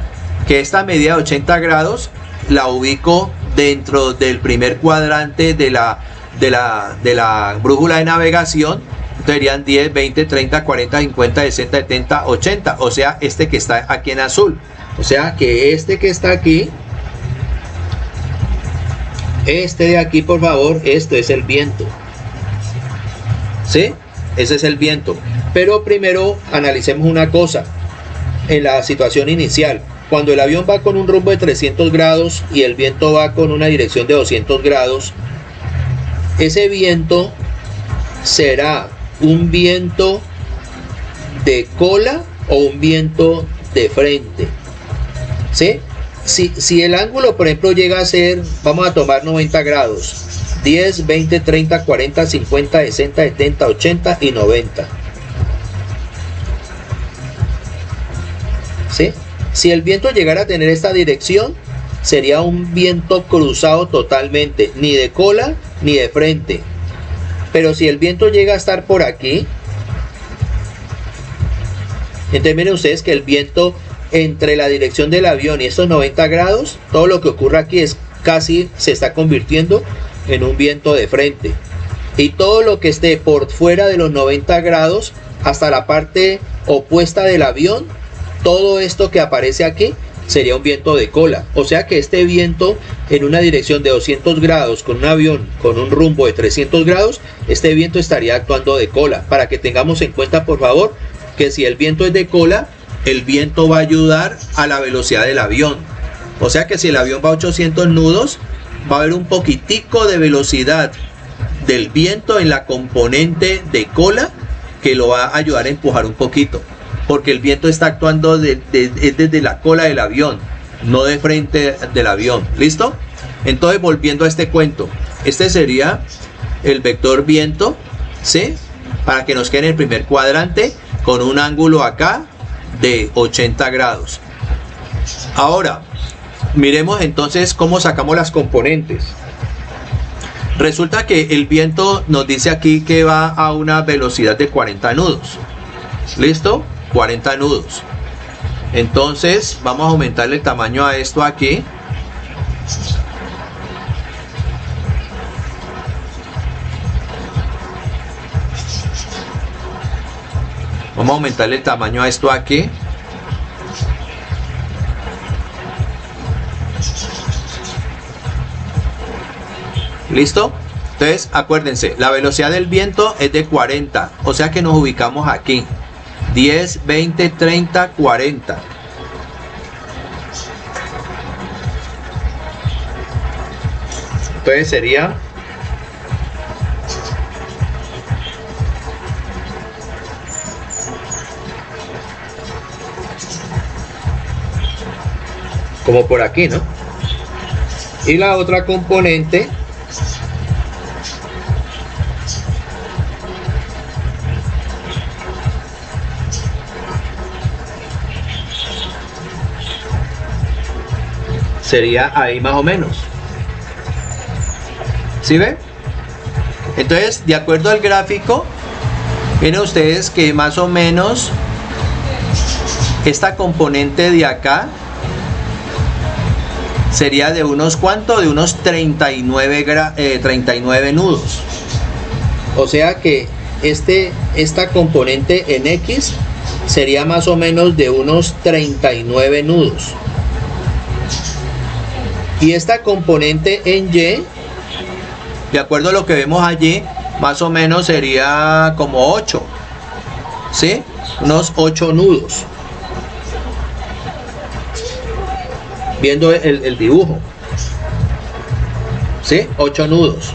Que esta medida de 80 grados la ubico dentro del primer cuadrante de la brújula de navegación. Entonces serían 10, 20, 30, 40, 50, 60, 70, 80. O sea, este que está aquí en azul. O sea que este que está aquí, este de aquí, por favor, esto es el viento. ¿Sí? Ese es el viento. Pero primero analicemos una cosa. En la situación inicial, cuando el avión va con un rumbo de 300 grados y el viento va con una dirección de 200 grados, ese viento será un viento de cola o un viento de frente. ¿Sí? Si el ángulo, por ejemplo, llega a ser, vamos a tomar 90 grados, 10, 20, 30, 40, 50, 60, 70, 80 y 90. ¿Sí? Si el viento llegara a tener esta dirección, sería un viento cruzado totalmente, ni de cola ni de frente. Pero si el viento llega a estar por aquí, entonces miren ustedes que el viento entre la dirección del avión y estos 90 grados, todo lo que ocurre aquí es casi se está convirtiendo en un viento de frente. Y todo lo que esté por fuera de los 90 grados hasta la parte opuesta del avión, todo esto que aparece aquí sería un viento de cola. O sea que este viento en una dirección de 200 grados con un avión con un rumbo de 300 grados, este viento estaría actuando de cola. Para que tengamos en cuenta, por favor, que si el viento es de cola, el viento va a ayudar a la velocidad del avión. O sea que si el avión va a 800 nudos, va a haber un poquitico de velocidad del viento en la componente de cola que lo va a ayudar a empujar un poquito. Porque el viento está actuando desde la cola del avión, no de frente del avión. ¿Listo? Entonces, volviendo a este cuento, este sería el vector viento, ¿sí? Para que nos quede en el primer cuadrante con un ángulo acá de 80 grados. Ahora, miremos entonces cómo sacamos las componentes. Resulta que el viento nos dice aquí que va a una velocidad de 40 nudos. ¿Listo? 40 nudos. Entonces vamos a aumentarle el tamaño a esto aquí. Vamos a aumentarle el tamaño a esto aquí. ¿Listo? Entonces, acuérdense, la velocidad del viento es de 40. O sea que nos ubicamos aquí. 10, 20, 30, 40. Entonces sería... como por aquí, ¿no? Y la otra componente sería ahí más o menos. ¿Sí ve? Entonces, de acuerdo al gráfico, miren ustedes que más o menos esta componente de acá sería de unos ¿cuánto? De unos 39 nudos. O sea que esta componente en X sería más o menos de unos 39 nudos. Y esta componente en Y, de acuerdo a lo que vemos allí, más o menos sería como 8. ¿sí? Unos 8 nudos. Viendo el dibujo, ¿sí? 8 nudos.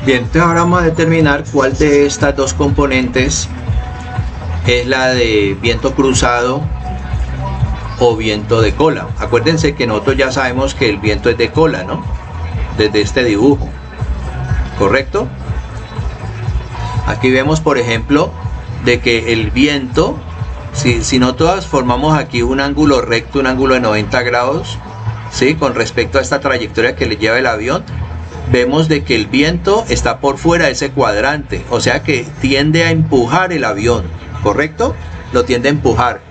Bien, entonces ahora vamos a determinar cuál de estas dos componentes es la de viento cruzado o viento de cola. Acuérdense que nosotros ya sabemos que el viento es de cola, ¿no? Desde este dibujo, ¿correcto? Aquí vemos, por ejemplo, de que el viento, si nosotros formamos aquí un ángulo recto, un ángulo de 90 grados, ¿sí? Con respecto a esta trayectoria que le lleva el avión, vemos de que el viento está por fuera de ese cuadrante, o sea que tiende a empujar el avión, ¿correcto? Lo tiende a empujar.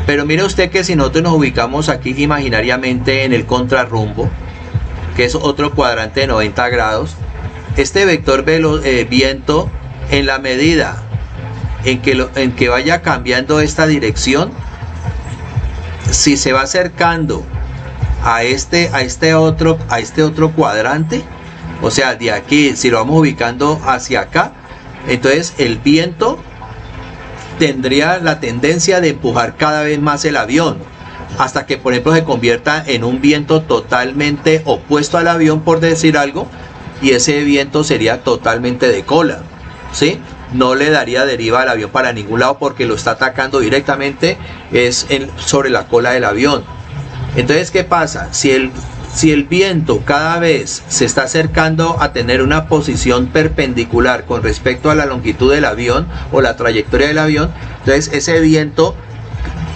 Pero mire usted que si nosotros nos ubicamos aquí imaginariamente en el contrarrumbo, que es otro cuadrante de 90 grados, este vector viento, en la medida en que vaya cambiando esta dirección, si se va acercando a este otro cuadrante, o sea, de aquí, si lo vamos ubicando hacia acá, entonces el viento tendría la tendencia de empujar cada vez más el avión, hasta que, por ejemplo, se convierta en un viento totalmente opuesto al avión, por decir algo, y ese viento sería totalmente de cola, ¿sí? No le daría deriva al avión para ningún lado porque lo está atacando directamente sobre la cola del avión. Entonces, ¿qué pasa? Si el viento cada vez se está acercando a tener una posición perpendicular con respecto a la longitud del avión o la trayectoria del avión, entonces ese viento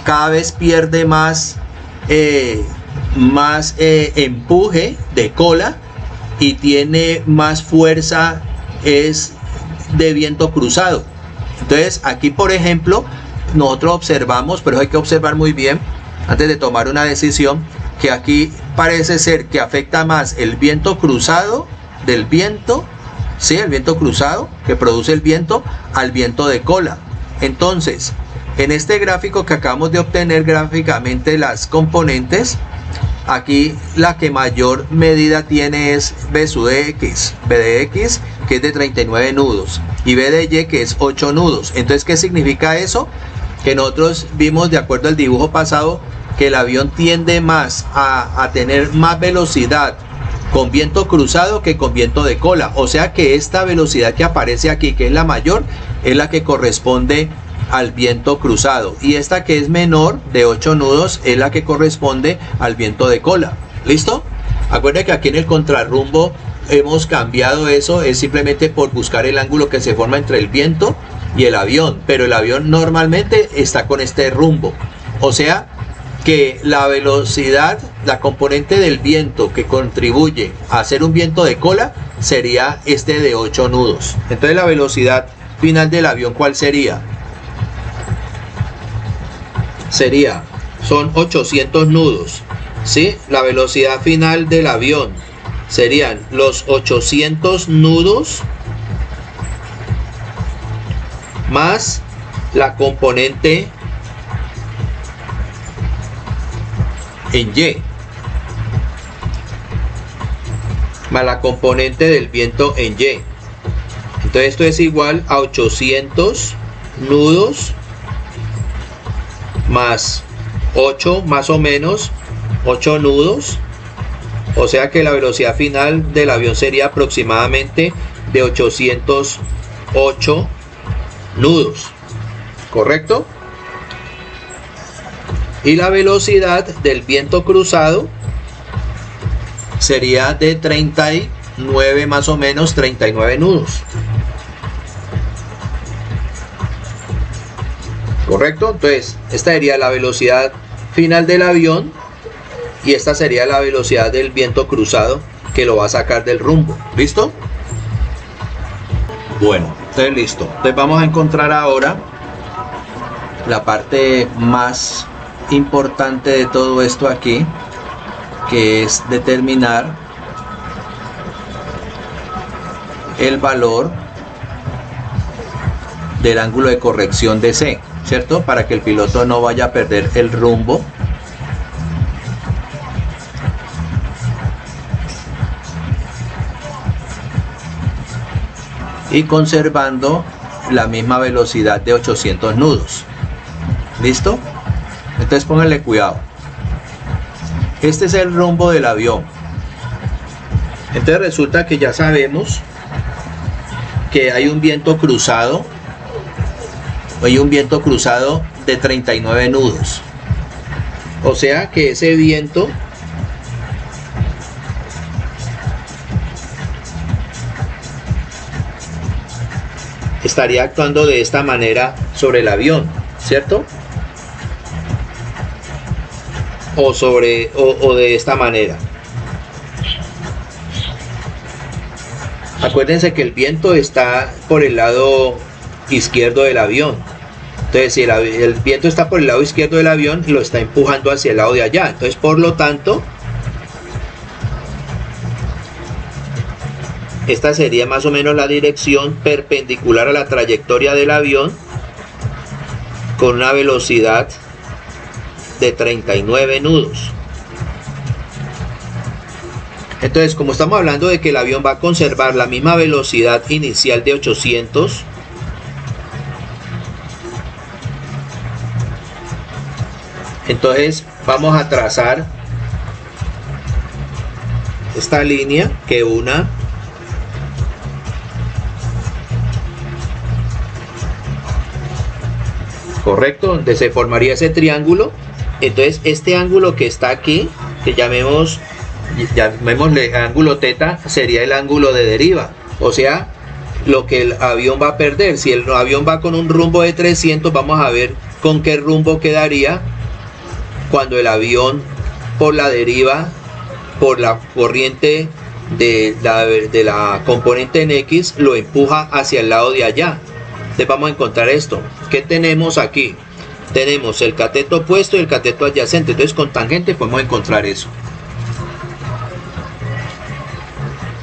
cada vez pierde más empuje de cola y tiene más fuerza, es de viento cruzado. Entonces aquí, por ejemplo, nosotros observamos, pero hay que observar muy bien antes de tomar una decisión, que aquí parece ser que afecta más el viento cruzado del viento, ¿sí? El viento cruzado que produce el viento al viento de cola. Entonces, en este gráfico que acabamos de obtener gráficamente las componentes, aquí la que mayor medida tiene es B de X, que es de 39 nudos, y B de Y, que es 8 nudos. Entonces, ¿qué significa eso? Que nosotros vimos, de acuerdo al dibujo pasado, que el avión tiende más a tener más velocidad con viento cruzado que con viento de cola. O sea que esta velocidad que aparece aquí, que es la mayor, es la que corresponde al viento cruzado, y esta que es menor, de 8 nudos, es la que corresponde al viento de cola. ¿Listo? Acuérdense que aquí en el contrarrumbo hemos cambiado eso, es simplemente por buscar el ángulo que se forma entre el viento y el avión, pero el avión normalmente está con este rumbo. O sea que la velocidad, la componente del viento que contribuye a hacer un viento de cola, sería este de 8 nudos. Entonces la velocidad final del avión, ¿cuál sería? Son 800 nudos, ¿sí? La velocidad final del avión serían los 800 nudos más la componente en Y, más la componente del viento en Y. Entonces esto es igual a 800 nudos más 8, más o menos 8 nudos, o sea que la velocidad final del avión sería aproximadamente de 808 nudos, ¿correcto? Y la velocidad del viento cruzado sería de 39, más o menos 39 nudos, ¿correcto? Entonces esta sería la velocidad final del avión y esta sería la velocidad del viento cruzado que lo va a sacar del rumbo. ¿Listo? Bueno, entonces listo. Entonces vamos a encontrar ahora la parte más importante de todo esto aquí, que es determinar el valor del ángulo de corrección de C, ¿cierto? Para que el piloto no vaya a perder el rumbo y conservando la misma velocidad de 800 nudos. ¿Listo? Entonces pónganle cuidado. Este es el rumbo del avión. Entonces resulta que ya sabemos que hay un viento cruzado. Hay un viento cruzado de 39 nudos. O sea que ese viento estaría actuando de esta manera sobre el avión, ¿cierto? O de esta manera. Acuérdense que el viento está por el lado izquierdo del avión. Entonces, si el viento está por el lado izquierdo del avión, lo está empujando hacia el lado de allá. Entonces, por lo tanto, esta sería más o menos la dirección perpendicular a la trayectoria del avión, con una velocidad de 39 nudos. Entonces, como estamos hablando de que el avión va a conservar la misma velocidad inicial de 800, entonces vamos a trazar esta línea que una correcto, donde se formaría ese triángulo. Entonces este ángulo que está aquí, que llamémosle ángulo teta, sería el ángulo de deriva, o sea, lo que el avión va a perder. Si el avión va con un rumbo de 300, vamos a ver con qué rumbo quedaría cuando el avión, por la deriva, por la corriente de la componente en X, lo empuja hacia el lado de allá. Entonces vamos a encontrar esto. ¿Qué tenemos aquí? Tenemos el cateto opuesto y el cateto adyacente. Entonces con tangente podemos encontrar eso.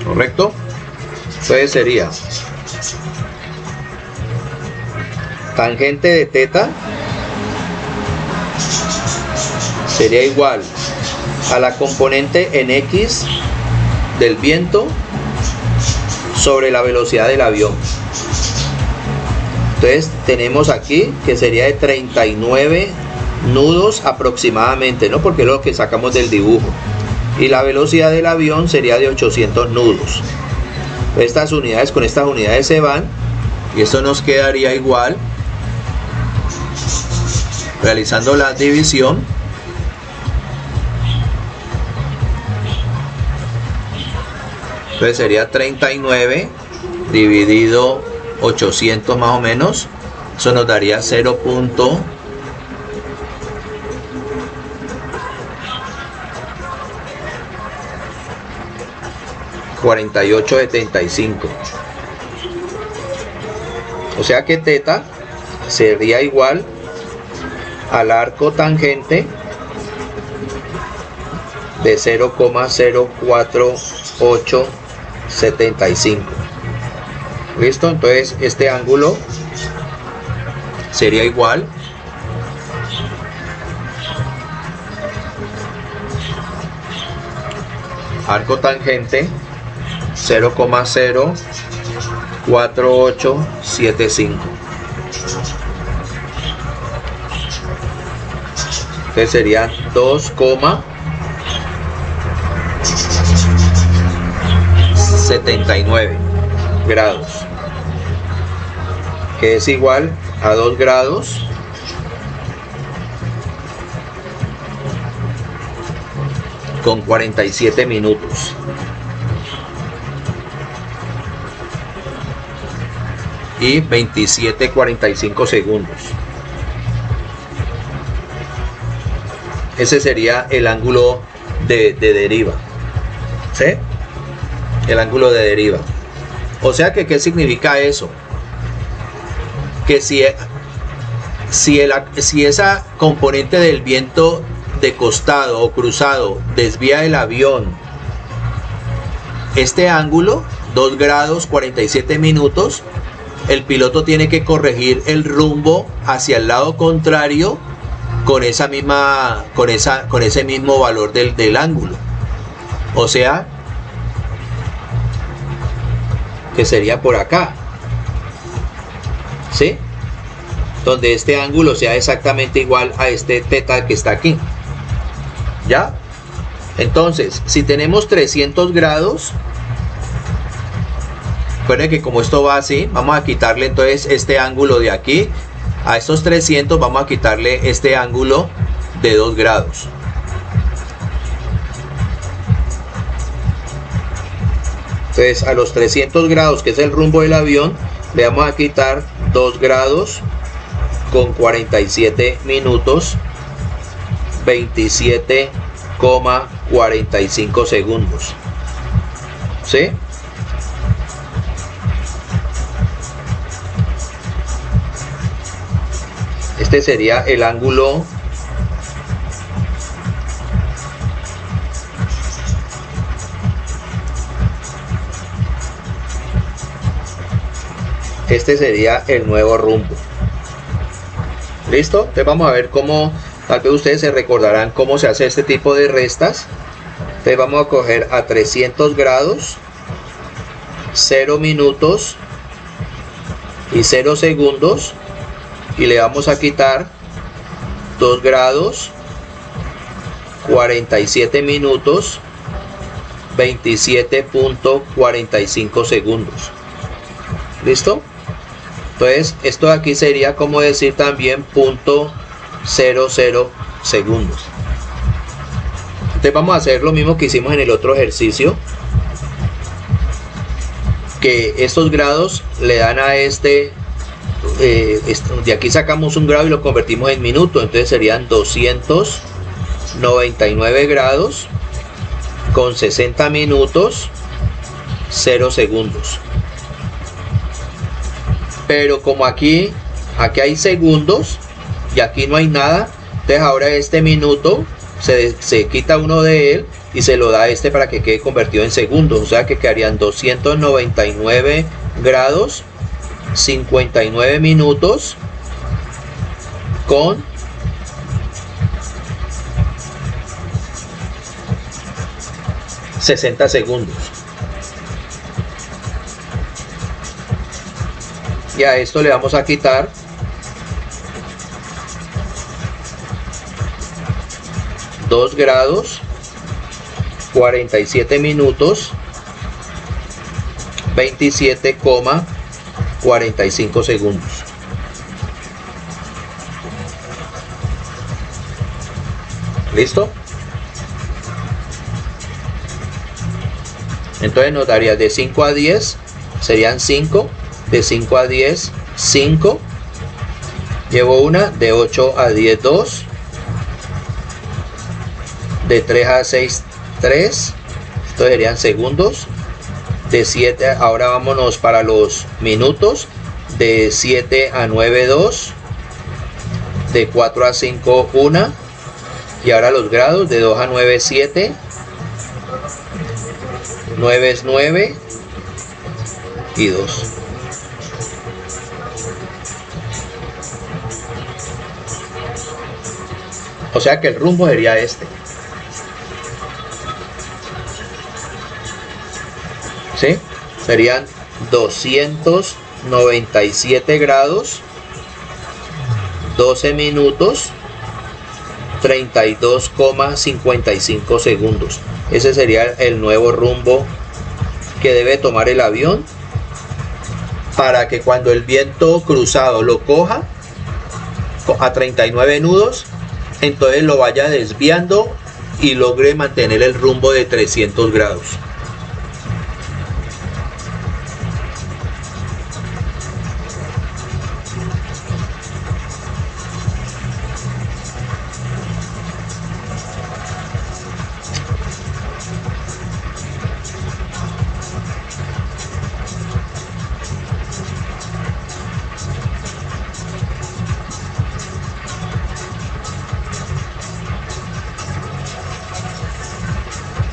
¿Correcto? Entonces sería tangente de teta sería igual a la componente en X del viento sobre la velocidad del avión. Entonces tenemos aquí que sería de 39 nudos aproximadamente, ¿no? Porque es lo que sacamos del dibujo. Y la velocidad del avión sería de 800 nudos. Estas unidades con estas unidades se van y esto nos quedaría igual, realizando la división. Entonces sería 39 dividido 800 más o menos. Eso nos daría 0.4875. O sea que teta sería igual al arco tangente de 0.04875. ¿Listo? Entonces este ángulo sería igual arco tangente 0.04875. Entonces sería 2,79 grados, que es igual a 2 grados con 47 minutos. Y 27:45 segundos. Ese sería el ángulo de deriva. ¿Sí? El ángulo de deriva. O sea que, ¿qué significa eso? Que si esa componente del viento de costado o cruzado desvía el avión este ángulo, 2 grados 47 minutos, el piloto tiene que corregir el rumbo hacia el lado contrario con ese mismo valor del ángulo. O sea que sería por acá. ¿sí? Donde este ángulo sea exactamente igual a este teta que está aquí, ¿ya? Entonces, si tenemos 300 grados, recuerden que como esto va así, vamos a quitarle entonces este ángulo de aquí. A estos 300 vamos a quitarle este ángulo de 2 grados. Entonces a los 300 grados, que es el rumbo del avión, le vamos a quitar 2 grados con 47 minutos, 27,45 segundos. ¿Sí? Este sería el ángulo este sería el nuevo rumbo. ¿Listo? Entonces vamos a ver cómo, tal vez ustedes se recordarán cómo se hace este tipo de restas. Entonces vamos a coger a 300 grados, 0 minutos y 0 segundos, y le vamos a quitar 2 grados, 47 minutos, 27,45 segundos. ¿Listo? Entonces esto de aquí sería como decir también 0,00 segundos. Entonces vamos a hacer lo mismo que hicimos en el otro ejercicio, que estos grados le dan a de aquí sacamos un grado y lo convertimos en minuto, entonces serían 299 grados con 60 minutos 0 segundos. Pero como aquí hay segundos y aquí no hay nada, entonces ahora este minuto se quita uno de él y se lo da a este para que quede convertido en segundos, o sea que quedarían 299 grados 59 minutos con 60 segundos. Y a esto le vamos a quitar 2 grados 47 minutos 27,45 segundos. ¿Listo? Entonces nos daría de 5 a 10 serían 5, de 5 a 10 5, llevo una, de 8 a 10 2, de 3 a 6 3, esto serían segundos, de 7, ahora vámonos para los minutos, de 7 a 9 2, de 4 a 5 1, y ahora los grados, de 2 a 9 7, 9 es 9 y 2. O sea que el rumbo sería este. ¿Sí? Serían 297 grados, 12 minutos, 32,55 segundos. Ese sería el nuevo rumbo que debe tomar el avión para que cuando el viento cruzado lo coja a 39 nudos, entonces lo vaya desviando y logre mantener el rumbo de 300 grados.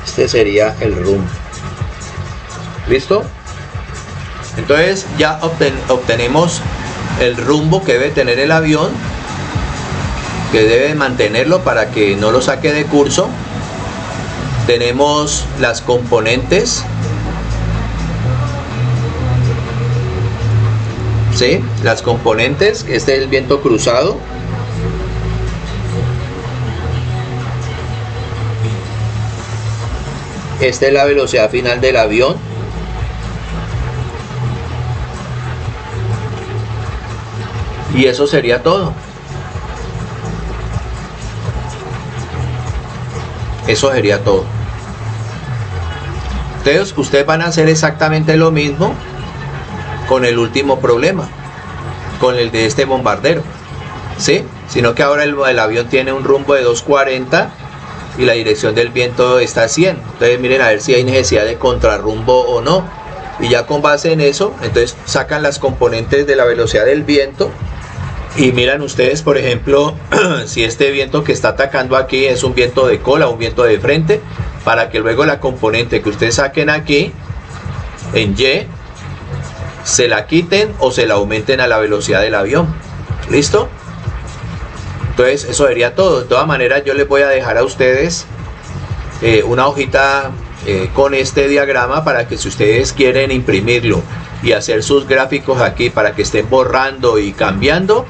Este sería el rumbo. ¿Listo? Entonces ya obtenemos el rumbo que debe tener el avión, que debe mantenerlo para que no lo saque de curso. Tenemos las componentes, ¿sí? Las componentes, este es el viento cruzado. Esta es la velocidad final del avión. Y eso sería todo. Eso sería todo. Entonces, ustedes van a hacer exactamente lo mismo con el último problema, con el de este bombardero, ¿sí? Sino que ahora el avión tiene un rumbo de 240 y la dirección del viento está a 100. Entonces miren a ver si hay necesidad de contrarrumbo o no. Y ya con base en eso, entonces sacan las componentes de la velocidad del viento. Y miran ustedes, por ejemplo, si este viento que está atacando aquí es un viento de cola o un viento de frente, para que luego la componente que ustedes saquen aquí, en Y, se la quiten o se la aumenten a la velocidad del avión. ¿Listo? Entonces eso sería todo. De todas maneras yo les voy a dejar a ustedes una hojita con este diagrama para que si ustedes quieren imprimirlo y hacer sus gráficos aquí para que estén borrando y cambiando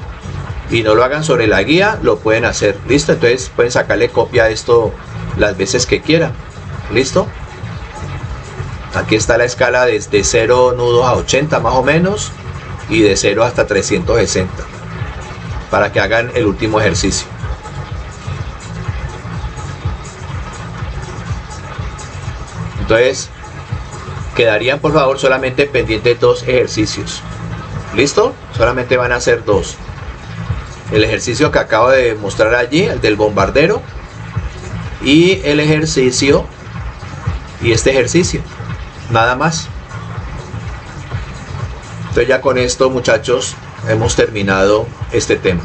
y no lo hagan sobre la guía, lo pueden hacer. ¿Listo? Entonces pueden sacarle copia a esto las veces que quieran. ¿Listo? Aquí está la escala desde 0 nudos a 80 más o menos y de 0 hasta 360 para que hagan el último ejercicio. Entonces quedarían por favor solamente pendientes 2 ejercicios. ¿Listo? Solamente van a hacer 2. El ejercicio que acabo de mostrar allí, el del bombardero, y el ejercicio y este ejercicio, nada más. Entonces ya con esto, muchachos, hemos terminado este tema.